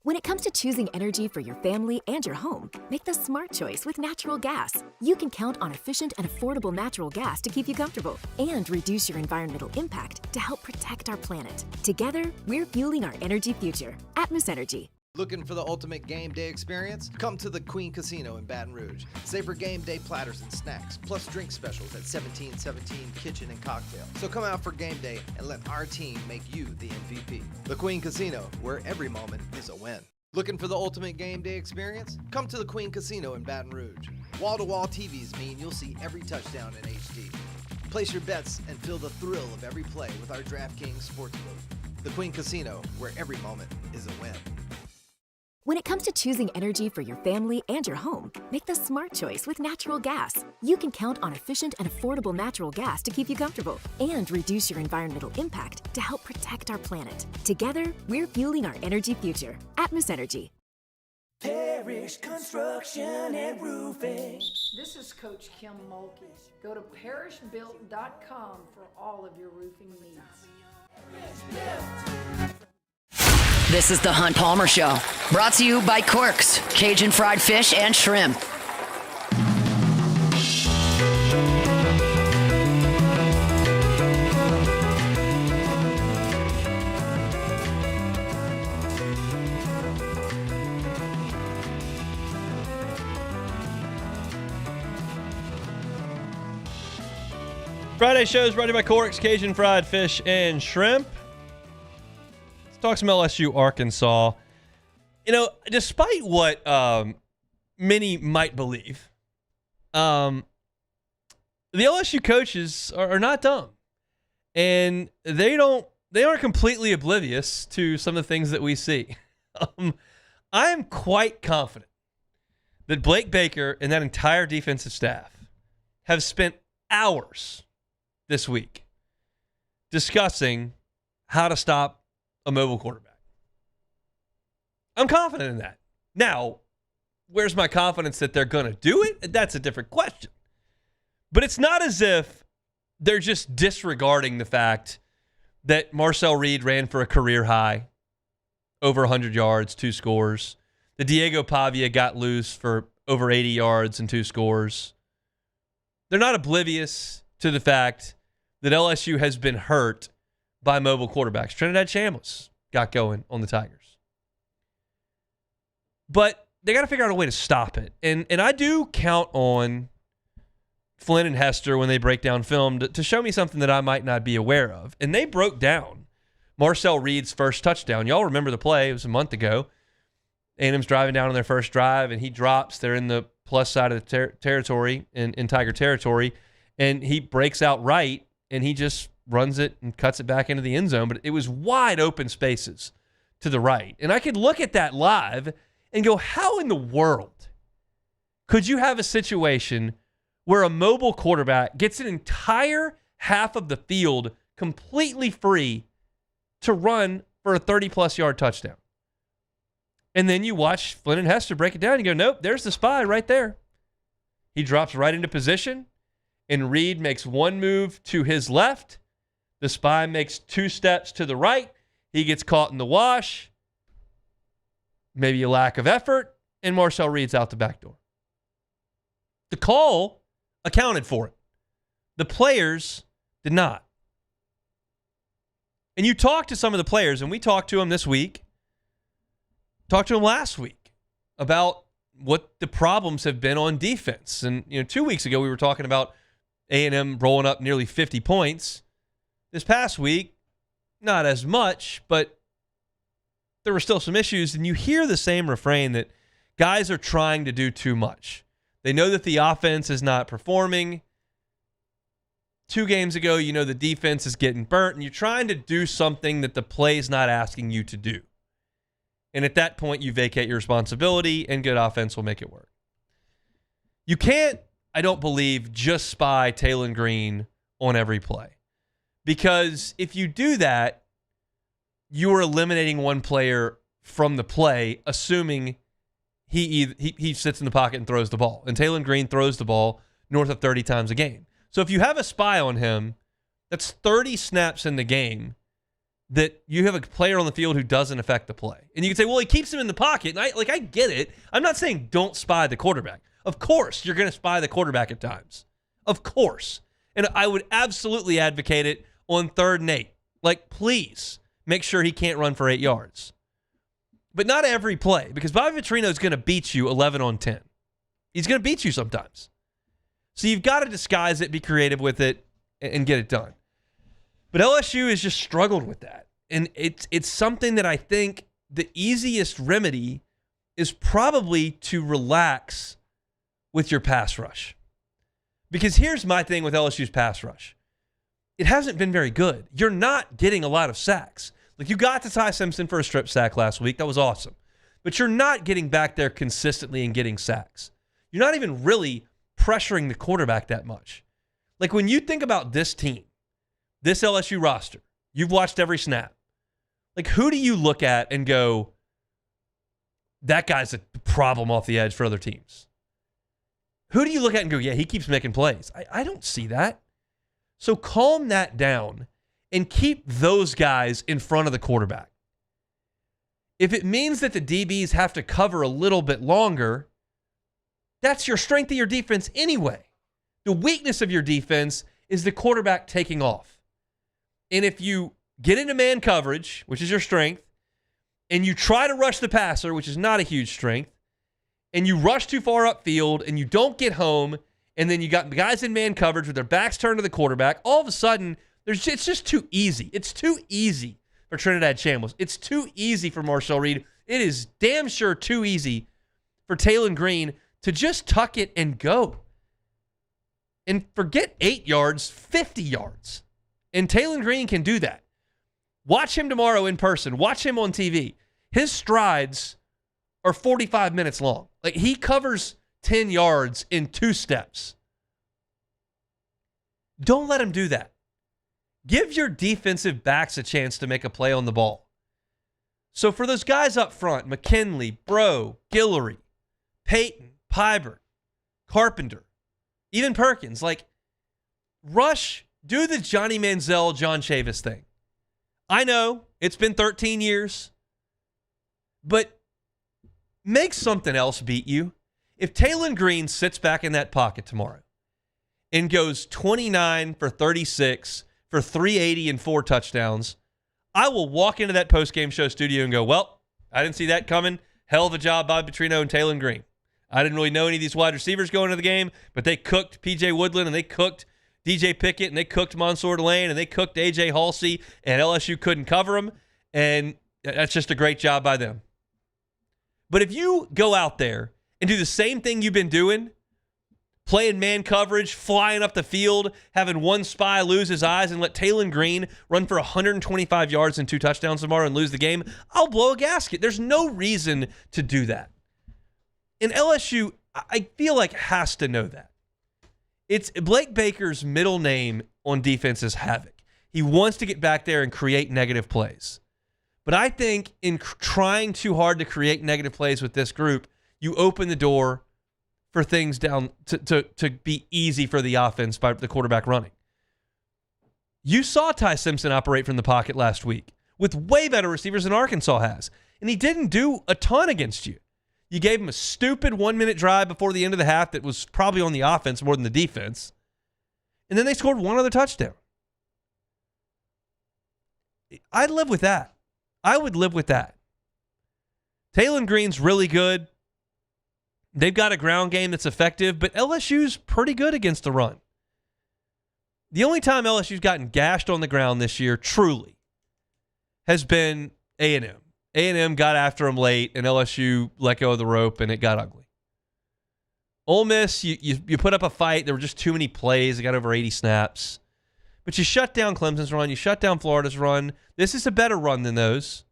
When it comes to choosing energy for your family and your home, make the smart choice with natural gas. You can count on efficient and affordable natural gas to keep you comfortable and reduce your environmental impact to help protect our planet. Together, we're fueling our energy future. Atmos Energy. Looking for the ultimate game day experience? Come to the Queen Casino in Baton Rouge. Savor game day platters and snacks, plus drink specials at 1717 Kitchen and Cocktail. So come out for game day and let our team make you the MVP. The Queen Casino, where every moment is a win. Looking for the ultimate game day experience? Come to the Queen Casino in Baton Rouge. Wall-to-wall TVs mean you'll see every touchdown in HD. Place your bets and feel the thrill of every play with our DraftKings Sportsbook. The Queen Casino, where every moment is a win. When it comes to choosing energy for your family and your home, make the smart choice with natural gas. You can count on efficient and affordable natural gas to keep you comfortable and reduce your environmental impact to help protect our planet. Together, we're fueling our energy future. Atmos Energy. Parish Construction and Roofing. This is Coach Kim Mulkey. Go to parishbuilt.com for all of your roofing needs. This is the Hunt Palmer Show, brought to you by Corks, Cajun fried fish and shrimp. Friday shows brought to you by Corks, Cajun fried fish and shrimp. Let's talk some LSU Arkansas. You know, despite what many might believe, the LSU coaches are not dumb, and they aren't completely oblivious to some of the things that we see. I am quite confident that Blake Baker and that entire defensive staff have spent hours this week discussing how to stop a mobile quarterback. I'm confident in that. Now, where's my confidence that they're going to do it? That's a different question. But it's not as if they're just disregarding the fact that Marcel Reed ran for a career high, over 100 yards, 2 scores. The Diego Pavia got loose for over 80 yards and 2 scores. They're not oblivious to the fact that LSU has been hurt by mobile quarterbacks. Trinidad Chambliss got going on the Tigers. But they got to figure out a way to stop it. And I do count on Flynn and Hester, when they break down film, to show me something that I might not be aware of. And they broke down Marcel Reed's first touchdown. Y'all remember the play. It was a month ago. A&M's driving down on their first drive, and he drops. They're in the plus side of the territory, in Tiger territory, and he breaks out right, and he just runs it and cuts it back into the end zone. But it was wide open spaces to the right. And I could look at that live and go, how in the world could you have a situation where a mobile quarterback gets an entire half of the field completely free to run for a 30-plus yard touchdown? And then you watch Flynn and Hester break it down and you go, nope, there's the spy right there. He drops right into position, and Reed makes one move to his left. The spy makes 2 steps to the right. He gets caught in the wash. Maybe a lack of effort, and Marcel Reed's out the back door. The call accounted for it. The players did not. And you talk to some of the players, and we talked to them this week, talked to them last week about what the problems have been on defense. And 2 weeks ago we were talking about A&M rolling up nearly 50 points. This past week, not as much, but there were still some issues. And you hear the same refrain that guys are trying to do too much. They know that the offense is not performing. 2 games ago, the defense is getting burnt, and you're trying to do something that the play is not asking you to do. And at that point, you vacate your responsibility, and good offense will make it work. You can't, I don't believe, just spy Taylon Green on every play. Because if you do that, you are eliminating one player from the play, assuming he sits in the pocket and throws the ball. And Taylon Green throws the ball north of 30 times a game. So if you have a spy on him, that's 30 snaps in the game that you have a player on the field who doesn't affect the play. And you can say, well, he keeps him in the pocket. And I get it. I'm not saying don't spy the quarterback. Of course, you're going to spy the quarterback at times. Of course. And I would absolutely advocate it on 3rd and 8. Please make sure he can't run for 8 yards. But not every play, because Bobby Petrino is going to beat you 11 on 10. He's going to beat you sometimes. So you've got to disguise it, be creative with it, and get it done. But LSU has just struggled with that. And it's something that I think the easiest remedy is probably to relax with your pass rush. Because here's my thing with LSU's pass rush. It hasn't been very good. You're not getting a lot of sacks. You got to Ty Simpson for a strip sack last week. That was awesome. But you're not getting back there consistently and getting sacks. You're not even really pressuring the quarterback that much. When you think about this team, this LSU roster, you've watched every snap. Who do you look at and go, that guy's a problem off the edge for other teams. Who do you look at and go, yeah, he keeps making plays? I don't see that. So calm that down and keep those guys in front of the quarterback. If it means that the DBs have to cover a little bit longer, that's your strength of your defense anyway. The weakness of your defense is the quarterback taking off. And if you get into man coverage, which is your strength, and you try to rush the passer, which is not a huge strength, and you rush too far upfield and you don't get home, and then you got guys in man coverage with their backs turned to the quarterback, all of a sudden, it's just too easy. It's too easy for Trinidad Shambles. It's too easy for Marshall Reed. It is damn sure too easy for Taylon Green to just tuck it and go. And forget 8 yards, 50 yards. And Taylon Green can do that. Watch him tomorrow in person. Watch him on TV. His strides are 45 minutes long. Like, he covers 10 yards in 2 steps. Don't let him do that. Give your defensive backs a chance to make a play on the ball. So for those guys up front, McKinley, Bro, Guillory, Peyton, Pybert, Carpenter, even Perkins, like, rush, do the Johnny Manziel, John Chavis thing. I know it's been 13 years, but make something else beat you. If Taylon Green sits back in that pocket tomorrow and goes 29 for 36 for 380 and 4 touchdowns, I will walk into that postgame show studio and go, well, I didn't see that coming. Hell of a job, Bob Petrino and Taylon Green. I didn't really know any of these wide receivers going into the game, but they cooked P.J. Woodland and they cooked DJ Pickett and they cooked Mansour Delane and they cooked A.J. Halsey, and LSU couldn't cover them, and that's just a great job by them. But if you go out there and do the same thing you've been doing, playing man coverage, flying up the field, having one spy lose his eyes, and let Taylon Green run for 125 yards and 2 touchdowns tomorrow and lose the game, I'll blow a gasket. There's no reason to do that. And LSU, I feel like, has to know that. It's Blake Baker's middle name on defense is Havoc. He wants to get back there and create negative plays. But I think in trying too hard to create negative plays with this group, you open the door for things down to be easy for the offense by the quarterback running. You saw Ty Simpson operate from the pocket last week with way better receivers than Arkansas has, and he didn't do a ton against you. You gave him a stupid 1-minute drive before the end of the half that was probably on the offense more than the defense, and then they scored one other touchdown. I'd live with that. I would live with that. Taylon Green's really good. They've got a ground game that's effective, but LSU's pretty good against the run. The only time LSU's gotten gashed on the ground this year, truly, has been A&M. A&M got after them late, and LSU let go of the rope, and it got ugly. Ole Miss, you put up a fight. There were just too many plays. They got over 80 snaps. But you shut down Clemson's run. You shut down Florida's run. This is a better run than those.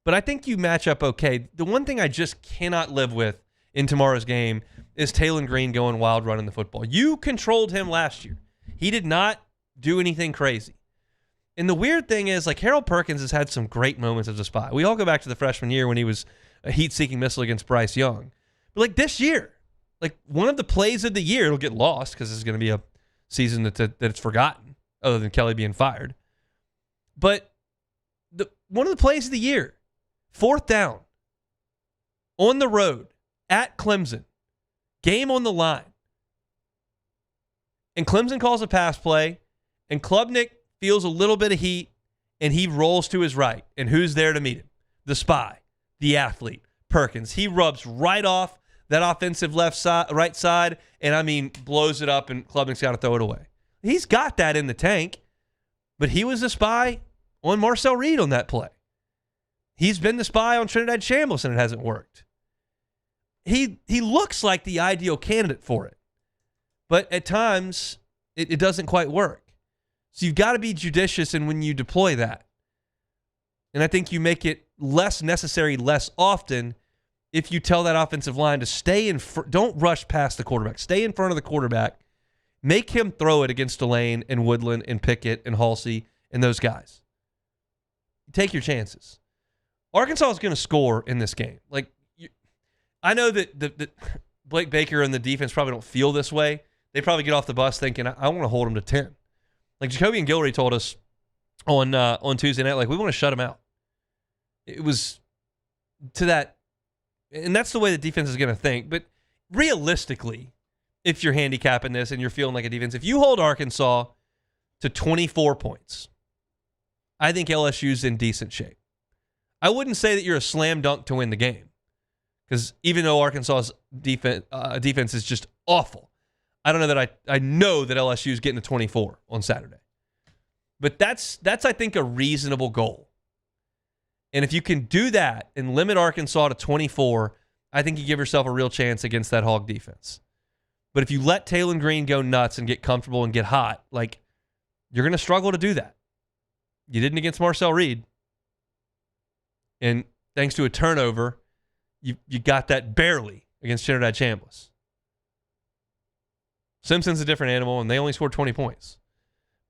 But I think you match up okay. The one thing I just cannot live with in tomorrow's game is Taylon Green going wild running the football. You controlled him last year. He did not do anything crazy. And the weird thing is, like, Harold Perkins has had some great moments as a spy. We all go back to the freshman year when he was a heat-seeking missile against Bryce Young. But, like, this year, like, one of the plays of the year, it'll get lost because this is going to be a season that it's forgotten, other than Kelly being fired. But one of the plays of the year, 4th down, on the road, at Clemson, game on the line. And Clemson calls a pass play, and Klubnik feels a little bit of heat, and he rolls to his right. And who's there to meet him? The spy, the athlete, Perkins. He rubs right off that offensive right side, and I mean, blows it up, and Klubnik's got to throw it away. He's got that in the tank, but he was the spy on Marcel Reed on that play. He's been the spy on Trinidad Shambles, and it hasn't worked. He looks like the ideal candidate for it, but at times it doesn't quite work. So you've got to be judicious in when you deploy that. And I think you make it less necessary less often if you tell that offensive line to stay in don't rush past the quarterback. Stay in front of the quarterback. Make him throw it against Delane and Woodland and Pickett and Halsey and those guys. Take your chances. Arkansas is going to score in this game. Like, I know that Blake Baker and the defense probably don't feel this way. They probably get off the bus thinking, I want to hold him to 10. Like Jacoby and Gilroy told us on Tuesday night, like, we want to shut him out. It was to that, and that's the way the defense is going to think. But realistically, if you're handicapping this and you're feeling like a defense, if you hold Arkansas to 24 points, I think LSU's in decent shape. I wouldn't say that you're a slam dunk to win the game, because even though Arkansas's defense is just awful, I don't know that I know that LSU is getting to 24 on Saturday. But that's I think a reasonable goal. And if you can do that and limit Arkansas to 24, I think you give yourself a real chance against that Hog defense. But if you let Taylor Green go nuts and get comfortable and get hot, like, you're going to struggle to do that. You didn't against Marcel Reed. And thanks to a turnover, you got that barely against Trinidad Chambliss. Simpson's a different animal, and they only scored 20 points.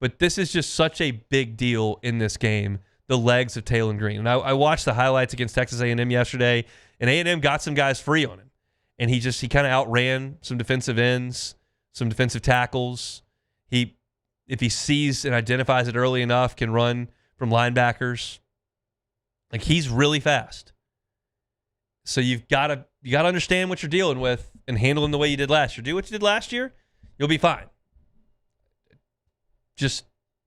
But this is just such a big deal in this game, the legs of Taylor Green. And I watched the highlights against Texas A&M yesterday, and A&M got some guys free on him. And he kind of outran some defensive ends, some defensive tackles. If he sees and identifies it early enough, can run from linebackers. Like, he's really fast. So you got to understand what you're dealing with and handle him the way you did last year. Do what you did last year, you'll be fine. Just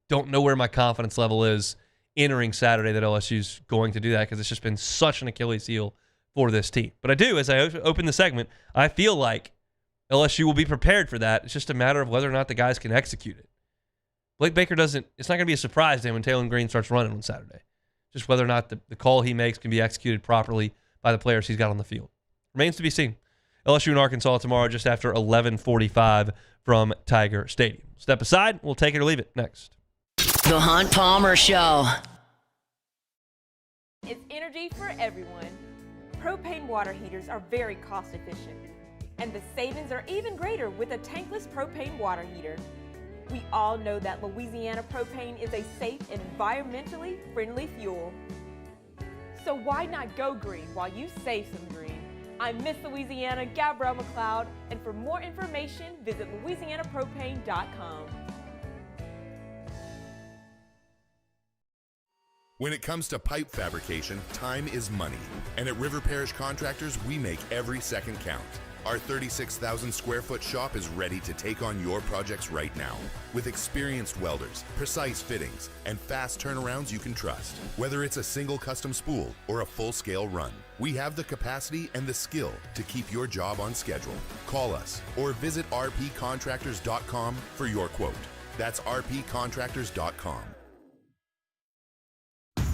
don't know where my confidence level is entering Saturday that LSU's going to do that, because it's just been such an Achilles heel for this team. But I do, as I open the segment, I feel like LSU will be prepared for that. It's just a matter of whether or not the guys can execute it. Blake Baker it's not going to be a surprise to him when Taylor Green starts running on Saturday. Just whether or not the call he makes can be executed properly by the players he's got on the field. Remains to be seen. LSU and Arkansas tomorrow just after 11:45 from Tiger Stadium. Step aside. We'll take it or leave it next. The Hunt Palmer Show. It's energy for everyone. Propane water heaters are very cost efficient, and the savings are even greater with a tankless propane water heater. We all know that Louisiana propane is a safe and environmentally friendly fuel. So why not go green while you save some green? I'm Miss Louisiana, Gabrielle McLeod, and for more information, visit louisianapropane.com. When it comes to pipe fabrication, time is money. And at River Parish Contractors, we make every second count. Our 36,000 square foot shop is ready to take on your projects right now. With experienced welders, precise fittings, and fast turnarounds you can trust. Whether it's a single custom spool or a full-scale run, we have the capacity and the skill to keep your job on schedule. Call us or visit rpcontractors.com for your quote. That's rpcontractors.com.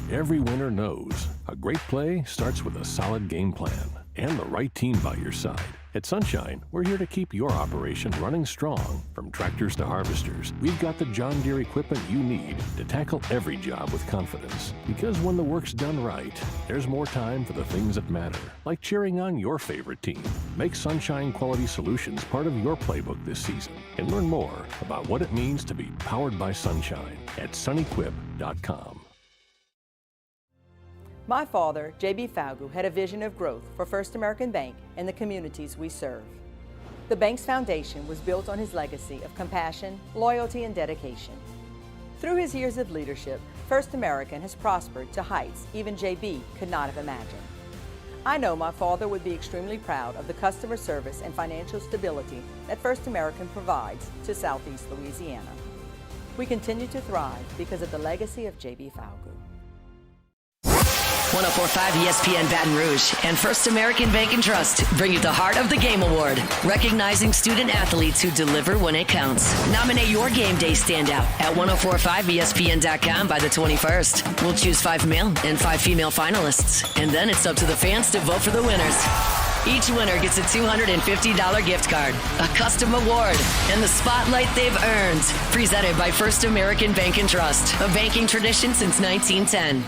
Every winner knows a great play starts with a solid game plan and the right team by your side. At Sunshine, we're here to keep your operation running strong. From tractors to harvesters, we've got the John Deere equipment you need to tackle every job with confidence. Because when the work's done right, there's more time for the things that matter, like cheering on your favorite team. Make Sunshine Quality Solutions part of your playbook this season and learn more about what it means to be powered by Sunshine at sunequip.com. My father, J.B. Falgu, had a vision of growth for First American Bank and the communities we serve. The bank's foundation was built on his legacy of compassion, loyalty, and dedication. Through his years of leadership, First American has prospered to heights even J.B. could not have imagined. I know my father would be extremely proud of the customer service and financial stability that First American provides to Southeast Louisiana. We continue to thrive because of the legacy of J.B. Falgu. 104.5 ESPN Baton Rouge and First American Bank and Trust bring you the Heart of the Game Award, recognizing student athletes who deliver when it counts. Nominate your game day standout at 1045ESPN.com by the 21st. We'll choose 5 male and 5 female finalists, and then it's up to the fans to vote for the winners. Each winner gets a $250 gift card, a custom award, and the spotlight they've earned. Presented by First American Bank and Trust, a banking tradition since 1910.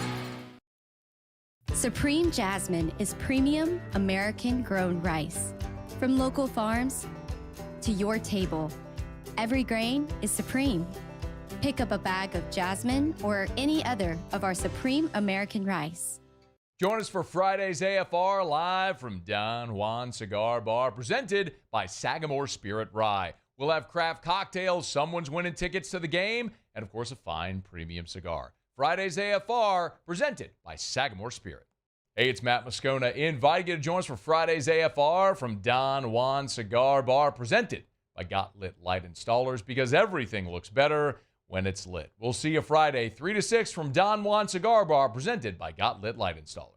Supreme Jasmine is premium American-grown rice. From local farms to your table, every grain is supreme. Pick up a bag of Jasmine or any other of our Supreme American rice. Join us for Friday's AFR live from Don Juan Cigar Bar, presented by Sagamore Spirit Rye. We'll have craft cocktails, someone's winning tickets to the game, and of course a fine premium cigar. Friday's AFR, presented by Sagamore Spirit. Hey, it's Matt Moscona inviting you to join us for Friday's AFR from Don Juan Cigar Bar, presented by Got Lit Light Installers, because everything looks better when it's lit. We'll see you Friday, 3 to 6 from Don Juan Cigar Bar, presented by Got Lit Light Installers.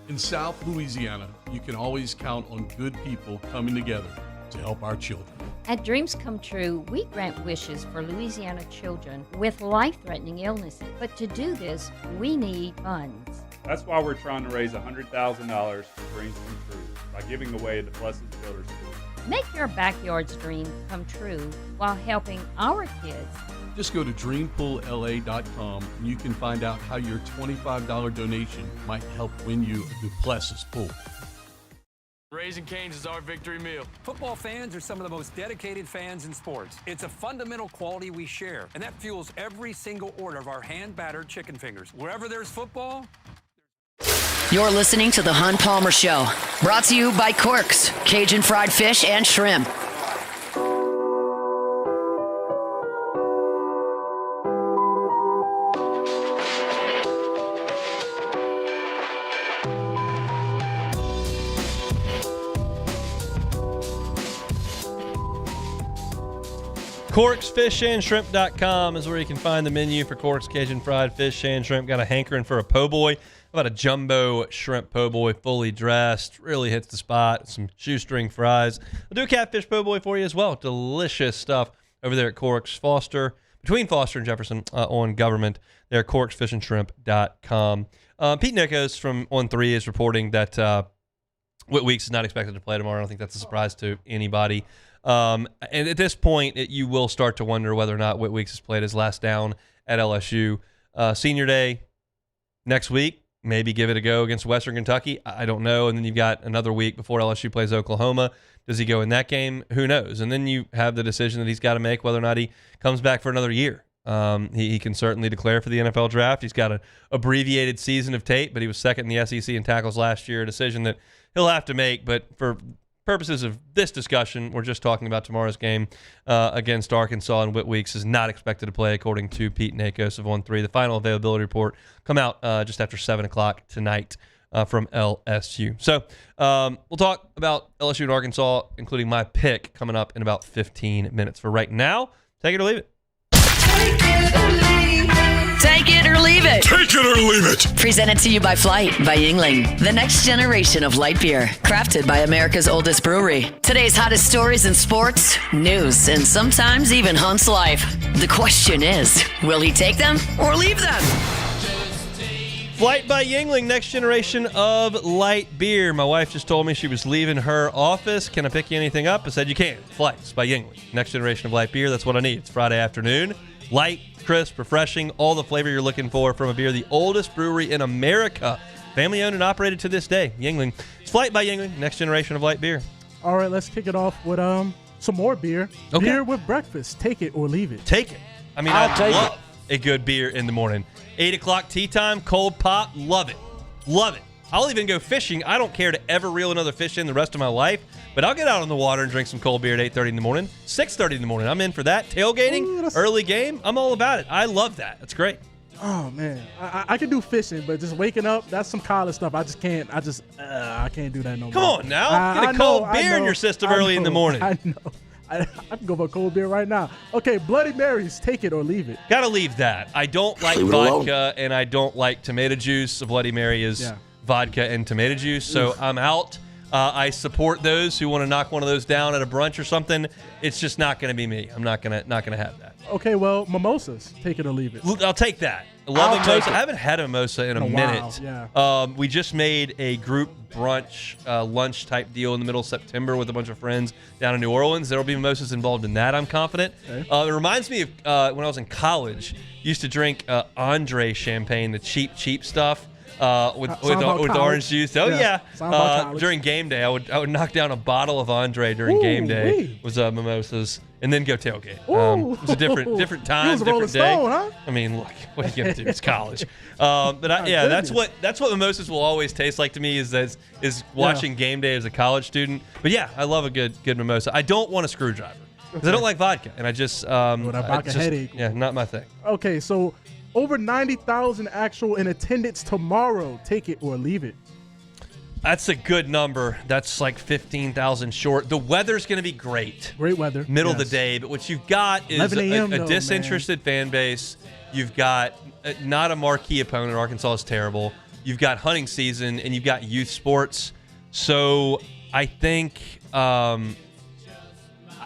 In South Louisiana, you can always count on good people coming together to help our children. At Dreams Come True, we grant wishes for Louisiana children with life-threatening illnesses. But to do this, we need funds. That's why we're trying to raise $100,000 for Dreams Come True by giving away the Blessed Builder School. Make your backyard's dream come true while helping our kids. Just go to dreampoolla.com and you can find out how your $25 donation might help win you a Duplessis pool. Raising Cane's is our victory meal. Football fans are some of the most dedicated fans in sports. It's a fundamental quality we share, and that fuels every single order of our hand-battered chicken fingers. Wherever there's football... You're listening to The Hun Palmer Show, brought to you by Corks, Cajun Fried Fish and Shrimp. CorksFishandShrimp.com is where you can find the menu for Corks Cajun Fried Fish and Shrimp. Got a hankering for a po' boy. About a jumbo shrimp po' boy, fully dressed. Really hits the spot. Some shoestring fries. We'll do a catfish po' boy for you as well. Delicious stuff over there at Corks. Between Foster and Jefferson on Government. There at CorksFishandShrimp.com. Pete Nichols from On 3 is reporting that Whit Weeks is not expected to play tomorrow. I don't think that's a surprise to anybody. And at this point, you will start to wonder whether or not Whit Weeks has played his last down at LSU. Senior Day next week. Maybe give it a go against Western Kentucky. I don't know. And then you've got another week before LSU plays Oklahoma. Does he go in that game? Who knows? And then you have the decision that he's got to make whether or not he comes back for another year. He can certainly declare for the NFL draft. He's got an abbreviated season of tape, but he was second in the SEC in tackles last year, a decision that he'll have to make. But for purposes of this discussion, we're just talking about tomorrow's game against Arkansas, and Whit Weeks is not expected to play, according to Pete Nakos of On 3. The final availability report come out just after 7 o'clock tonight from LSU. So we'll talk about LSU and Arkansas, including my pick, coming up in about 15 minutes. For right now, take it or leave it. Take it or leave it. Take it or leave it. Presented to you by Flight by Yingling, the next generation of light beer, crafted by America's oldest brewery. Today's hottest stories in sports, news, and sometimes even Hunt's life. The question is, will he take them or leave them? Flight by Yingling, next generation of light beer. My wife just told me she was leaving her office. Can I pick you anything up? I said you can. Flights by Yingling, next generation of light beer. That's what I need. It's Friday afternoon. Light, crisp, refreshing, all the flavor you're looking for from a beer. The oldest brewery in America. Family owned and operated to this day. Yingling. It's Flight by Yingling, next generation of light beer. All right, let's kick it off with some more beer. Okay. Beer with breakfast. Take it or leave it. Take it. I mean, I love a good beer in the morning. 8 o'clock tea time, cold pop, love it. Love it. I'll even go fishing. I don't care to ever reel another fish in the rest of my life, but I'll get out on the water and drink some cold beer at 8:30 in the morning, 6:30 in the morning. I'm in for that. Tailgating, early game, I'm all about it. I love that. That's great. Oh, man. I can do fishing, but just waking up, that's some college stuff. I just can't. I can't do that no more. Come on now. Get a cold beer in your system early in the morning. I know. I can go for a cold beer right now. Okay, Bloody Marys, take it or leave it. Gotta leave that. I don't like vodka, and I don't like tomato juice. A Bloody Mary is vodka and tomato juice, so I'm out. I support those who want to knock one of those down at a brunch or something. It's just not going to be me. I'm not gonna have that. Okay, well, mimosas, take it or leave it. I'll take that. Love mimosa. I haven't had a mimosa in a minute. Yeah. We just made a group brunch, lunch type deal in the middle of September with a bunch of friends down in New Orleans. There will be mimosas involved in that, I'm confident. Okay. It reminds me of when I was in college, used to drink Andre champagne, the cheap stuff. with orange juice. Oh yeah. During game day, I would knock down a bottle of Andre during game day. Was mimosas. And then go tailgate. It was a different time, different day. Stone, huh? I mean, look, what are you gonna do? It's college. That's what mimosas will always taste like to me is watching game day as a college student. But yeah, I love a good mimosa. I don't want a screwdriver because I don't like vodka, and I just headache. Yeah, not my thing. Okay, so over 90,000 actual in attendance tomorrow. Take it or leave it. That's a good number. That's like 15,000 short. The weather's going to be great. Great weather. Middle of the day. But what you've got is a disinterested fan base. You've got not a marquee opponent. Arkansas is terrible. You've got hunting season, and you've got youth sports. So I think I'm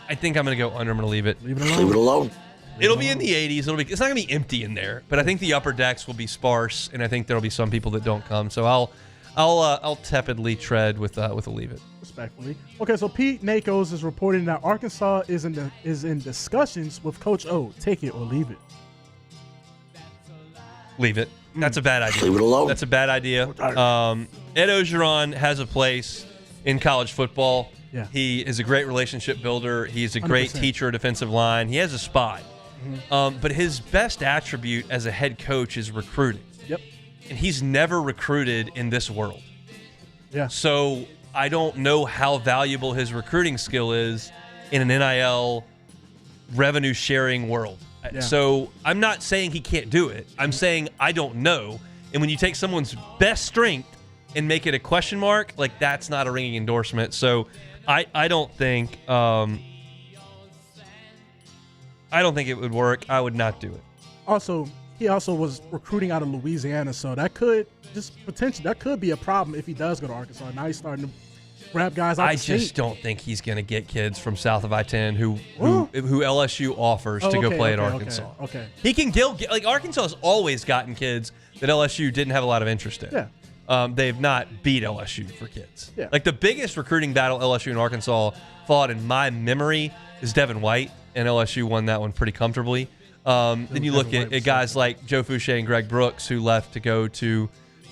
going to go under. I'm going to leave it. Leave it alone. It'll be in the 80s. It's not going to be empty in there. But I think the upper decks will be sparse, and I think there'll be some people that don't come. So I'll tepidly tread with a leave it. Respectfully. Okay, so Pete Nakos is reporting that Arkansas is in discussions with Coach O. Take it or leave it. Leave it. That's a bad idea. Leave it alone. That's a bad idea. Ed Ogeron has a place in college football. Yeah. He is a great relationship builder. He's a great 100%. teacher of defensive line. He has a spot. But his best attribute as a head coach is recruiting. Yep. And he's never recruited in this world. Yeah. So I don't know how valuable his recruiting skill is in an NIL revenue sharing world. Yeah. So I'm not saying he can't do it. I'm saying I don't know. And when you take someone's best strength and make it a question mark, like that's not a ringing endorsement. So I don't think it would work. I would not do it. Also, he also was recruiting out of Louisiana, so that could be a problem if he does go to Arkansas. Now he's starting to grab guys out I the state. just don't think he's going to get kids from south of I-10 who LSU offers to go play at Arkansas. Okay. He can like Arkansas has always gotten kids that LSU didn't have a lot of interest in. Yeah. They've not beat LSU for kids. Yeah. Like the biggest recruiting battle LSU and Arkansas fought in my memory is Devin White, and LSU won that one pretty comfortably. Then you look at guys like Joe Fouché and Greg Brooks who left to go to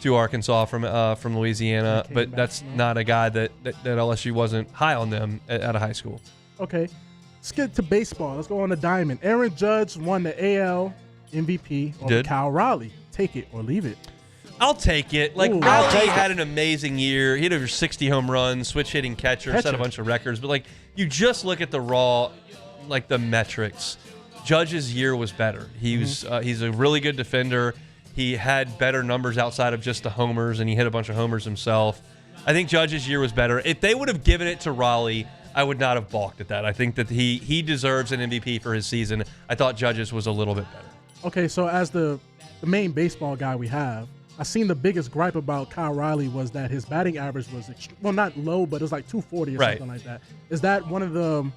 Arkansas from Louisiana, but that's not a guy that LSU wasn't high on them out of high school. Okay. Let's get to baseball. Let's go on to Diamond. Aaron Judge won the AL MVP over Kyle Raleigh. Take it or leave it. I'll take it. Like, Raleigh had an amazing year. He had over 60 home runs, switch hitting catcher, set a bunch of records. But, like, you just look at the raw, like, the metrics. Judge's year was better. He was he's a really good defender. He had better numbers outside of just the homers, and he hit a bunch of homers himself. I think Judge's year was better. If they would have given it to Raleigh, I would not have balked at that. I think that he deserves an MVP for his season. I thought Judge's was a little bit better. Okay, so as the main baseball guy we have, I seen the biggest gripe about Kyle Raleigh was that his batting average was, not low, but it was like 240 or something like that. Is that one of the,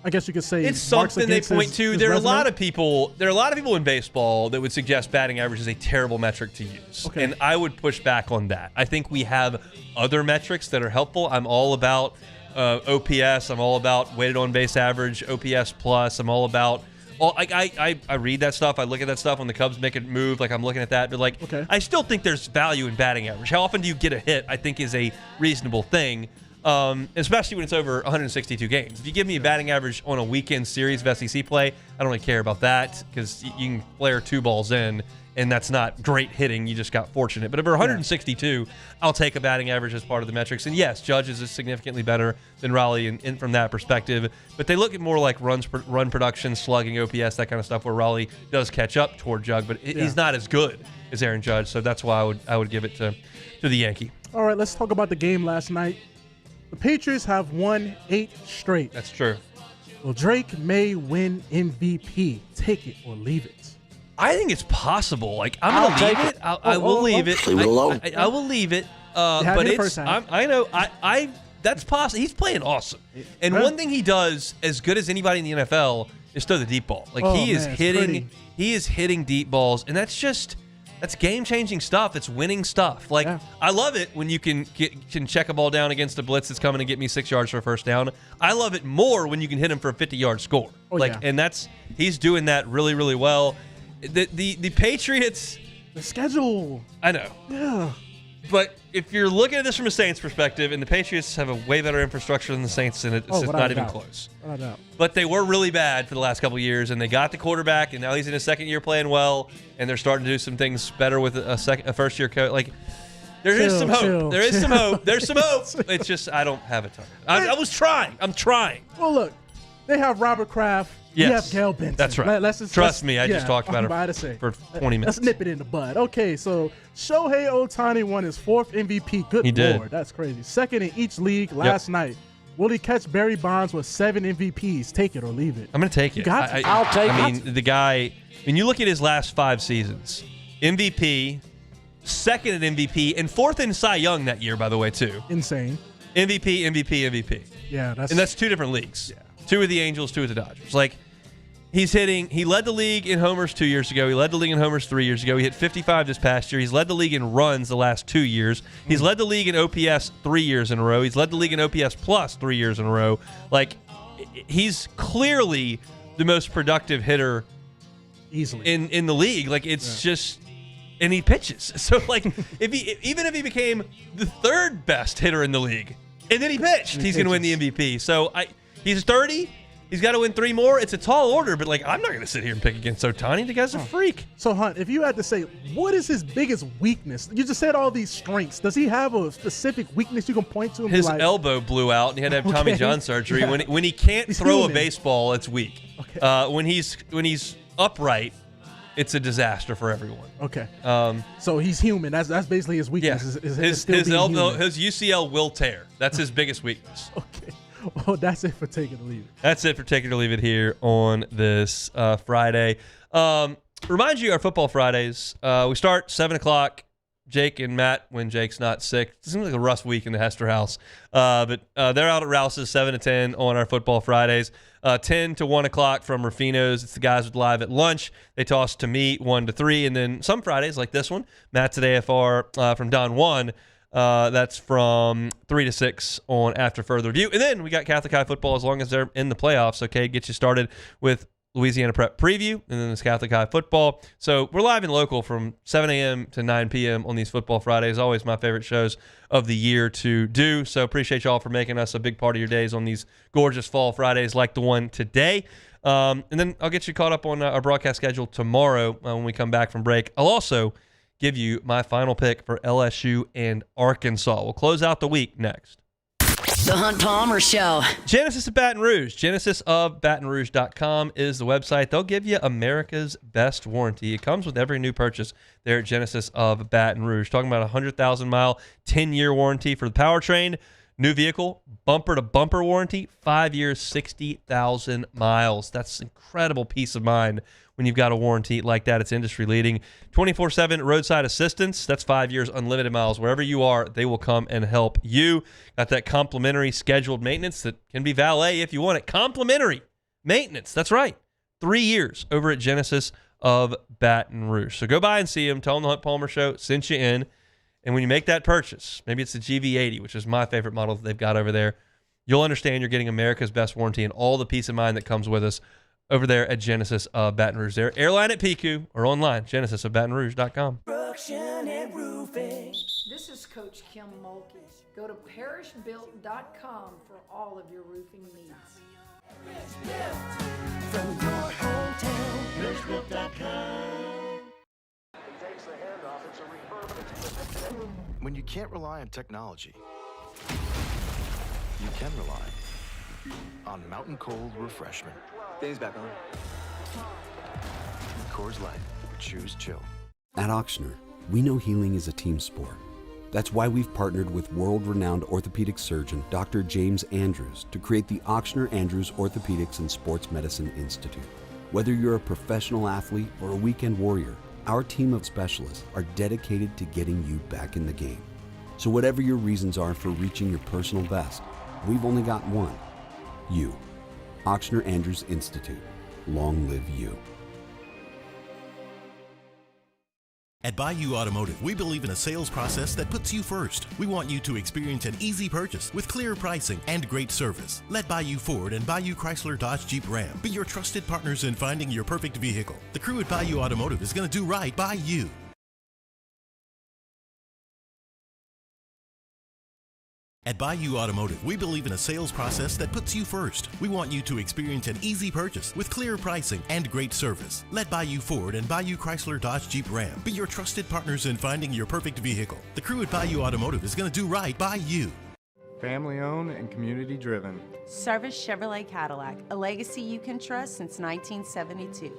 I guess you could say, it's something they point to? There are a lot of people in baseball that would suggest batting average is a terrible metric to use. Okay. And I would push back on that. I think we have other metrics that are helpful. I'm all about OPS. I'm all about weighted on base average, OPS plus. I'm all about I read that stuff. I look at that stuff when the Cubs make a move. Like, I'm looking at that. But, I still think there's value in batting average. How often do you get a hit, I think, is a reasonable thing, especially when it's over 162 games. If you give me a batting average on a weekend series of SEC play, I don't really care about that because you can flare 2 balls in, and that's not great hitting. You just got fortunate. But over 162, I'll take a batting average as part of the metrics. And, yes, Judge is significantly better than Raleigh in from that perspective. But they look at more like run production, slugging, OPS, that kind of stuff, where Raleigh does catch up toward Judge. But he's not as good as Aaron Judge. So that's why I would give it to the Yankee. All right, let's talk about the game last night. The Patriots have won 8 straight. That's true. Well, Drake may win MVP. Take it or leave it. I think it's possible. Like, I'm going to leave it. I will leave it. Leave it alone. I will leave it. But it's, I know, that's possible. He's playing awesome. And one thing he does as good as anybody in the NFL is throw the deep ball. Like, he is hitting deep balls. And that's game-changing stuff. It's winning stuff. Like, I love it when you can check a ball down against a blitz that's coming to get me 6 yards for a first down. I love it more when you can hit him for a 50-yard score. And he's doing that really, really well. The Patriots, The schedule. I know. Yeah. But if you're looking at this from a Saints perspective, and the Patriots have a way better infrastructure than the Saints, and it's not even close. Without a doubt. But they were really bad for the last couple of years, and they got the quarterback, and now he's in his second year playing well, and they're starting to do some things better with a first-year coach. Like, there is some hope. There is some hope. There's some hope. It's just I don't have a ton. I was trying. I'm trying. Well, look, they have Robert Kraft. Yes. You have Gayle Benson. That's right. Trust me, I just talked about her for 20 minutes. Let's nip it in the bud. Okay, so Shohei Ohtani won his 4th MVP. Good He Lord, did. that's crazy. Second in each league last night. Will he catch Barry Bonds with 7 MVPs? Take it or leave it. I'm going to take it. I'll take it. I mean, the guy, when you look at his last 5 seasons, MVP, second at MVP, and 4th in Cy Young that year, by the way, too. Insane. MVP. Yeah, that's 2 different leagues. Yeah. 2 with the Angels, 2 with the Dodgers. Like, he led the league in homers 2 years ago. He led the league in homers 3 years ago. He hit 55 this past year. He's led the league in runs the last 2 years. He's led the league in OPS 3 years in a row. He's led the league in OPS plus 3 years in a row. Like, he's clearly the most productive hitter easily in the league. Like, it's just, and he pitches. So, like, even if he became the 3rd best hitter in the league, and then he pitched, he's going to win the MVP. So he's 30. He's got to win 3 more. It's a tall order, but like I'm not going to sit here and pick against Ohtani. The guy's a freak. So, Hunt, if you had to say, what is his biggest weakness? You just said all these strengths. Does he have a specific weakness you can point to? And His be like, elbow blew out, and he had to have Tommy John surgery. Yeah. When he can't throw a baseball, it's weak. Okay. When he's upright, it's a disaster for everyone. Okay. So he's human. That's basically his weakness. Yeah. His elbow, his UCL will tear. That's his biggest weakness. Okay. Well, that's it for Take It or Leave It. That's it for Take It or Leave It here on this Friday. Remind you, our Football Fridays, we start 7 o'clock. Jake and Matt, when Jake's not sick. It seems like a rough week in the Hester house. But they're out at Rouse's 7 to 10 on our Football Fridays. 10 to 1 o'clock from Rufino's. It's the guys with live at lunch. They toss to me 1 to 3. And then some Fridays, like this one, Matt's at AFR from Don 1. That's from 3 to 6 on After Further Review. And then we got Catholic High football as long as they're in the playoffs. Okay, get you started with Louisiana Prep Preview, and then there's Catholic High football. So we're live and local from 7 a.m. to 9 p.m. on these Football Fridays. Always my favorite shows of the year to do. So appreciate y'all for making us a big part of your days on these gorgeous fall Fridays like the one today. And then I'll get you caught up on our broadcast schedule tomorrow when we come back from break. I'll also give you my final pick for LSU and Arkansas. We'll close out the week next. The Hunt Palmer Show. Genesis of Baton Rouge. GenesisofBatonRouge.com is the website. They'll give you America's best warranty. It comes with every new purchase there at Genesis of Baton Rouge. Talking about a 100,000-mile, 10-year warranty for the powertrain. New vehicle, bumper-to-bumper warranty, 5 years, 60,000 miles. That's incredible peace of mind when you've got a warranty like that. It's industry-leading. 24/7 roadside assistance. That's 5 years, unlimited miles. Wherever you are, they will come and help you. Got that complimentary scheduled maintenance that can be valet if you want it. Complimentary maintenance. That's right. 3 years over at Genesis of Baton Rouge. So go by and see them. Tell them the Hunt Palmer Show sent you in. And when you make that purchase, maybe it's the GV80, which is my favorite model that they've got over there, you'll understand you're getting America's best warranty and all the peace of mind that comes with us over there at Genesis of Baton Rouge. They're airline at PQ or online, genesisofbatonrouge.com. And roofing. This is Coach Kim Mulkey. Go to parishbuilt.com for all of your roofing needs. From your hometown, parishbuilt.com. When you can't rely on technology, you can rely on Mountain Cold Refreshment. Dave's back on. Coors Light. Choose chill. At Ochsner, we know healing is a team sport. That's why we've partnered with world-renowned orthopedic surgeon Dr. James Andrews to create the Ochsner Andrews Orthopedics and Sports Medicine Institute. Whether you're a professional athlete or a weekend warrior, our team of specialists are dedicated to getting you back in the game. So whatever your reasons are for reaching your personal best, we've only got one. You. Ochsner Andrews Institute. Long live you. At Bayou Automotive, we believe in a sales process that puts you first. We want you to experience an easy purchase with clear pricing and great service. Let Bayou Ford and Bayou Chrysler Dodge Jeep Ram be your trusted partners in finding your perfect vehicle. The crew at Bayou Automotive is going to do right by you. At Bayou Automotive, we believe in a sales process that puts you first. We want you to experience an easy purchase with clear pricing and great service. Let Bayou Ford and Bayou Chrysler Dodge Jeep Ram be your trusted partners in finding your perfect vehicle. The crew at Bayou Automotive is going to do right by you. Family owned and community driven. Service Chevrolet Cadillac, a legacy you can trust since 1972.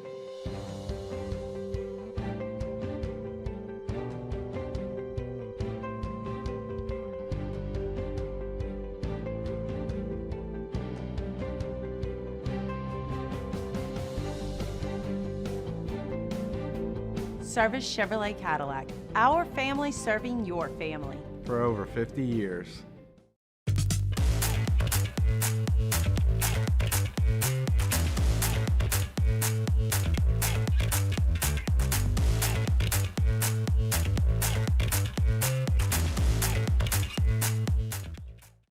Service Chevrolet Cadillac, our family serving your family. For over 50 years.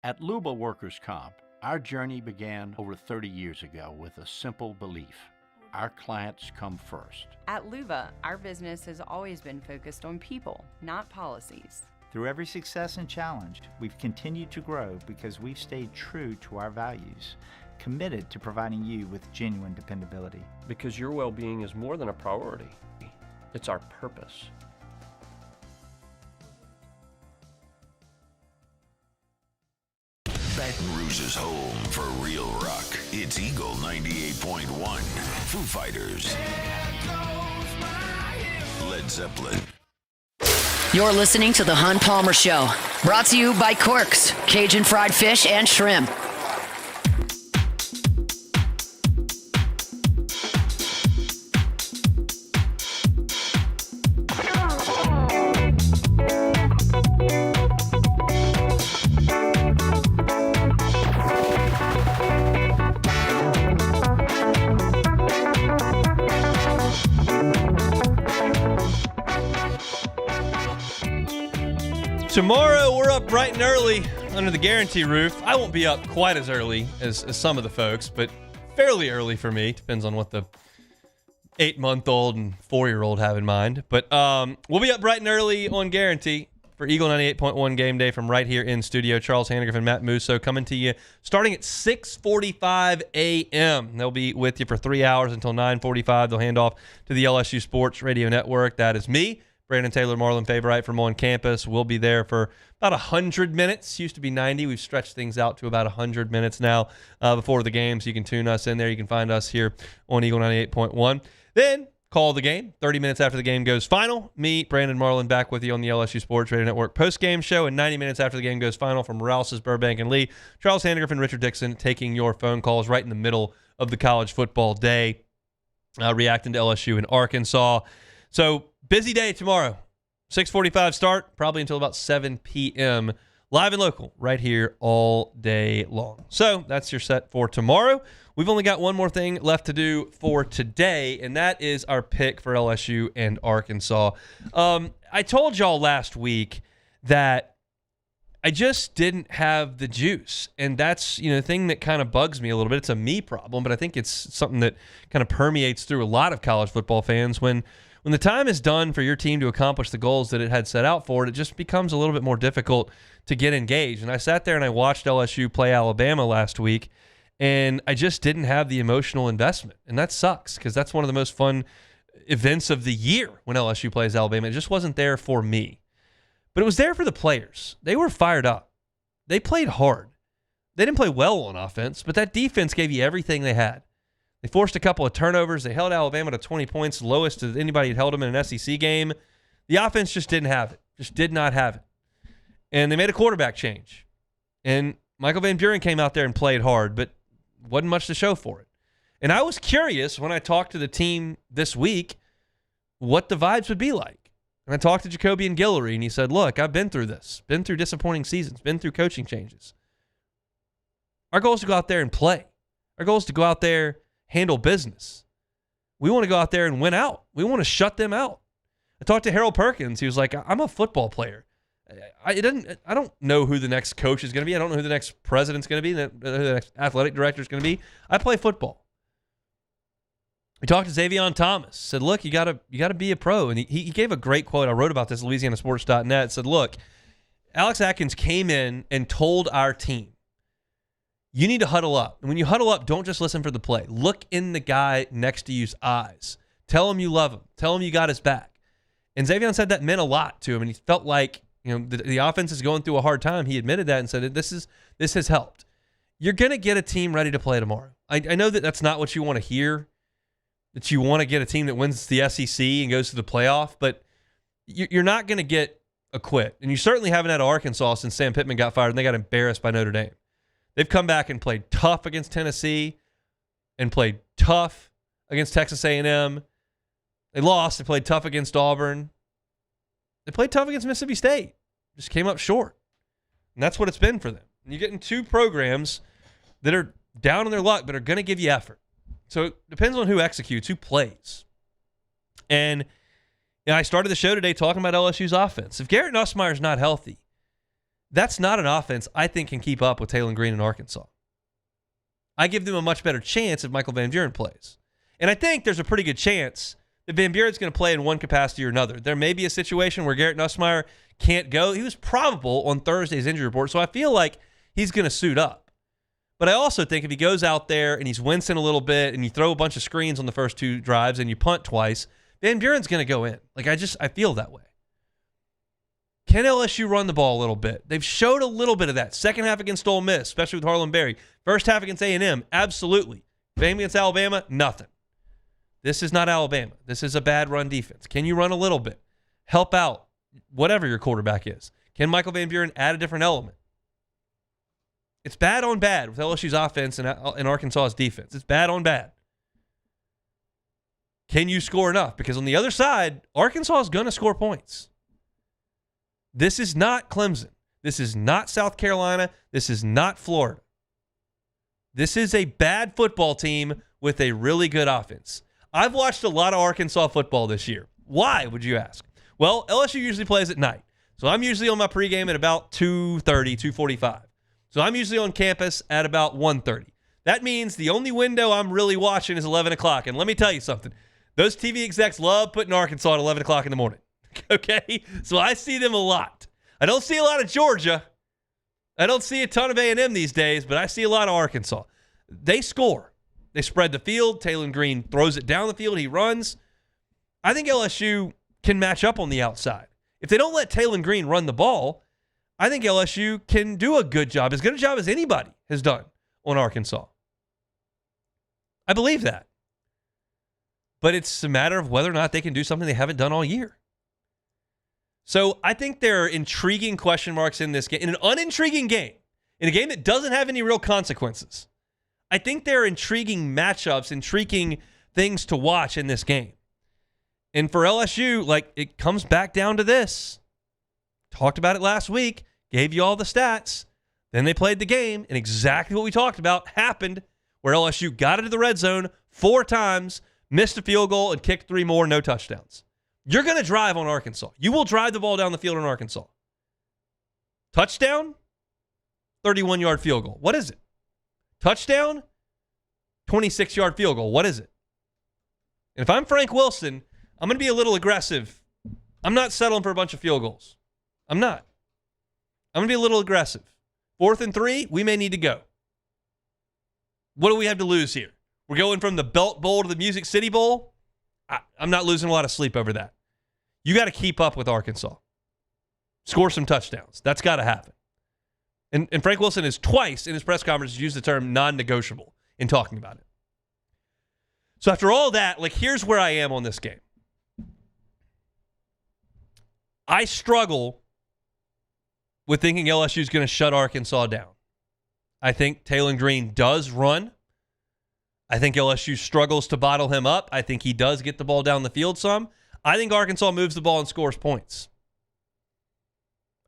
At Luba Workers' Comp, our journey began over 30 years ago with a simple belief. Our clients come first. At Luba, our business has always been focused on people, not policies. Through every success and challenge, we've continued to grow because we've stayed true to our values, committed to providing you with genuine dependability. Because your well-being is more than a priority. It's our purpose. Baton Rouge's home for real rock. It's Eagle 98.1. Foo Fighters. Led Zeppelin. You're listening to The Hunt Palmer Show, brought to you by Corks, Cajun fried fish and shrimp. Tomorrow, we're up bright and early under the Guarantee roof. I won't be up quite as early as some of the folks, but fairly early for me. Depends on what the 8-month-old and 4-year-old have in mind. But we'll be up bright and early on Guarantee for Eagle 98.1 Game Day from right here in studio. Charles Hannigan and Matt Musso coming to you starting at 6:45 a.m. They'll be with you for 3 hours until 9:45. They'll hand off to the LSU Sports Radio Network. That is me, Brandon Taylor, Marlon Favorite from on campus. We'll be there for about 100 minutes. Used to be 90. We've stretched things out to about 100 minutes now before the game, so you can tune us in there. You can find us here on Eagle 98.1. Then call the game. 30 minutes after the game goes final, me, Brandon, Marlon back with you on the LSU Sports Radio Network post-game show. And 90 minutes after the game goes final from Rouse's, Burbank, and Lee, Charles Hannigan and Richard Dixon taking your phone calls right in the middle of the college football day, reacting to LSU and Arkansas. So busy day tomorrow. 6:45 start, probably until about 7 p.m. Live and local, right here all day long. So that's your set for tomorrow. We've only got one more thing left to do for today, and that is our pick for LSU and Arkansas. I told y'all last week that I just didn't have the juice, and that's the thing that kind of bugs me a little bit. It's a me problem, but I think it's something that kind of permeates through a lot of college football fans. When the time is done for your team to accomplish the goals that it had set out for, it just becomes a little bit more difficult to get engaged. And I sat there and I watched LSU play Alabama last week, and I just didn't have the emotional investment. And that sucks because that's one of the most fun events of the year when LSU plays Alabama. It just wasn't there for me. But it was there for the players. They were fired up. They played hard. They didn't play well on offense, but that defense gave you everything they had. They forced a couple of turnovers. They held Alabama to 20 points, lowest that anybody had held them in an SEC game. The offense just didn't have it, just did not have it. And they made a quarterback change. And Michael Van Buren came out there and played hard, but wasn't much to show for it. And I was curious when I talked to the team this week what the vibes would be like. And I talked to Jacoby and Guillory, and he said, look, I've been through this, been through disappointing seasons, been through coaching changes. Our goal is to go out there and play. Our goal is to go out there, handle business. We want to go out there and win out. We want to shut them out. I talked to Harold Perkins. He was like, I'm a football player. I don't know who the next coach is going to be. I don't know who the next president's going to be, who the next athletic director is going to be. I play football. We talked to Xavion Thomas. Said, look, you gotta be a pro. And he gave a great quote. I wrote about this at LouisianaSports.net. Said, look, Alex Atkins came in and told our team, you need to huddle up. And when you huddle up, don't just listen for the play. Look in the guy next to you's eyes. Tell him you love him. Tell him you got his back. And Xavier said that meant a lot to him, and he felt like the offense is going through a hard time. He admitted that and said this has helped. You're going to get a team ready to play tomorrow. I know that that's not what you want to hear, that you want to get a team that wins the SEC and goes to the playoff, but you're not going to get a quit. And you certainly haven't had Arkansas since Sam Pittman got fired and they got embarrassed by Notre Dame. They've come back and played tough against Tennessee and played tough against Texas A&M. They lost. They played tough against Auburn. They played tough against Mississippi State. Just came up short. And that's what it's been for them. And you're getting two programs that are down on their luck but are going to give you effort. So it depends on who executes, who plays. And I started the show today talking about LSU's offense. If Garrett Nussmeier is not healthy, that's not an offense I think can keep up with Taylor Green in Arkansas. I give them a much better chance if Michael Van Buren plays. And I think there's a pretty good chance that Van Buren's going to play in one capacity or another. There may be a situation where Garrett Nussmeier can't go. He was probable on Thursday's injury report, so I feel like he's going to suit up. But I also think if he goes out there and he's wincing a little bit and you throw a bunch of screens on the first two drives and you punt twice, Van Buren's going to go in. I feel that way. Can LSU run the ball a little bit? They've showed a little bit of that. Second half against Ole Miss, especially with Harlan Berry. First half against A&M, absolutely. Game against Alabama, nothing. This is not Alabama. This is a bad run defense. Can you run a little bit? Help out, whatever your quarterback is. Can Michael Van Buren add a different element? It's bad on bad with LSU's offense and Arkansas's defense. It's bad on bad. Can you score enough? Because on the other side, Arkansas is going to score points. This is not Clemson. This is not South Carolina. This is not Florida. This is a bad football team with a really good offense. I've watched a lot of Arkansas football this year. Why, would you ask? Well, LSU usually plays at night. So I'm usually on my pregame at about 2:30, 2:45. So I'm usually on campus at about 1:30. That means the only window I'm really watching is 11 o'clock. And let me tell you something. Those TV execs love putting Arkansas at 11 o'clock in the morning. Okay? So I see them a lot. I don't see a lot of Georgia. I don't see a ton of A&M these days, but I see a lot of Arkansas. They score. They spread the field. Taylor Green throws it down the field. He runs. I think LSU can match up on the outside. If they don't let Taylor Green run the ball, I think LSU can do a good job, as good a job as anybody has done on Arkansas. I believe that. But it's a matter of whether or not they can do something they haven't done all year. So I think there are intriguing question marks in this game. In an unintriguing game, in a game that doesn't have any real consequences, I think there are intriguing matchups, intriguing things to watch in this game. And for LSU, it comes back down to this. Talked about it last week, gave you all the stats. Then they played the game, and exactly what we talked about happened, where LSU got into the red zone 4 times, missed a field goal, and kicked 3 more, no touchdowns. You're going to drive on Arkansas. You will drive the ball down the field on Arkansas. Touchdown, 31-yard field goal. What is it? Touchdown, 26-yard field goal. What is it? And if I'm Frank Wilson, I'm going to be a little aggressive. I'm not settling for a bunch of field goals. I'm not. I'm going to be a little aggressive. 4th and 3, we may need to go. What do we have to lose here? We're going from the Belt Bowl to the Music City Bowl? I'm not losing a lot of sleep over that. You got to keep up with Arkansas. Score some touchdowns. That's got to happen. And Frank Wilson has twice in his press conference used the term non-negotiable in talking about it. So after all that, here's where I am on this game. I struggle with thinking LSU is going to shut Arkansas down. I think Taylor Green does run. I think LSU struggles to bottle him up. I think he does get the ball down the field some. I think Arkansas moves the ball and scores points.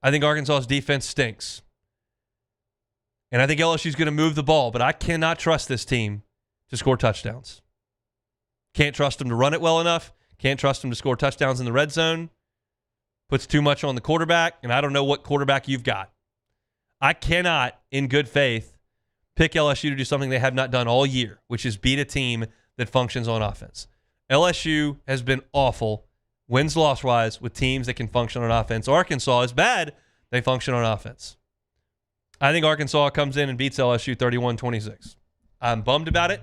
I think Arkansas's defense stinks. And I think LSU is going to move the ball, but I cannot trust this team to score touchdowns. Can't trust them to run it well enough. Can't trust them to score touchdowns in the red zone. Puts too much on the quarterback, and I don't know what quarterback you've got. I cannot, in good faith, pick LSU to do something they have not done all year, which is beat a team that functions on offense. LSU has been awful, wins-loss-wise, with teams that can function on offense. Arkansas is bad. They function on offense. I think Arkansas comes in and beats LSU 31-26. I'm bummed about it.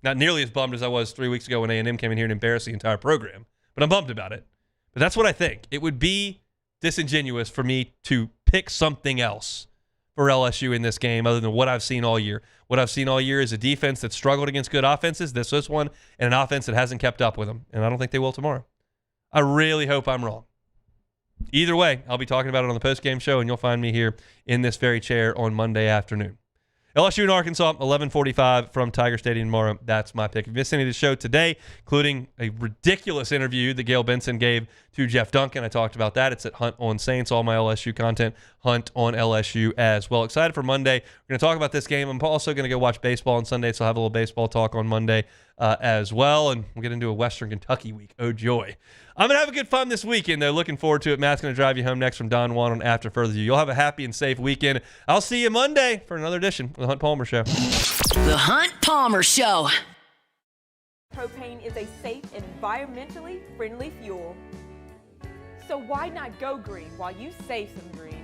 Not nearly as bummed as I was 3 weeks ago when A&M came in here and embarrassed the entire program. But I'm bummed about it. But that's what I think. It would be disingenuous for me to pick something else for LSU in this game other than what I've seen all year. What I've seen all year is a defense that struggled against good offenses, this one, and an offense that hasn't kept up with them. And I don't think they will tomorrow. I really hope I'm wrong. Either way, I'll be talking about it on the postgame show, and you'll find me here in this very chair on Monday afternoon. LSU and Arkansas, 11:45 from Tiger Stadium tomorrow. That's my pick. If you missed any of the show today, including a ridiculous interview that Gayle Benson gave to Jeff Duncan, I talked about that. It's at Hunt on Saints. All my LSU content, Hunt on LSU as well. Excited for Monday. We're going to talk about this game. I'm also going to go watch baseball on Sunday, so I'll have a little baseball talk on Monday as well. And we'll get into a Western Kentucky week. Oh, joy. I'm going to have a good fun this weekend, though. Looking forward to it. Matt's going to drive you home next from Don Juan on After Further View. You'll have a happy and safe weekend. I'll see you Monday for another edition of The Hunt Palmer Show. The Hunt Palmer Show. Propane is a safe and environmentally friendly fuel. So why not go green while you save some green?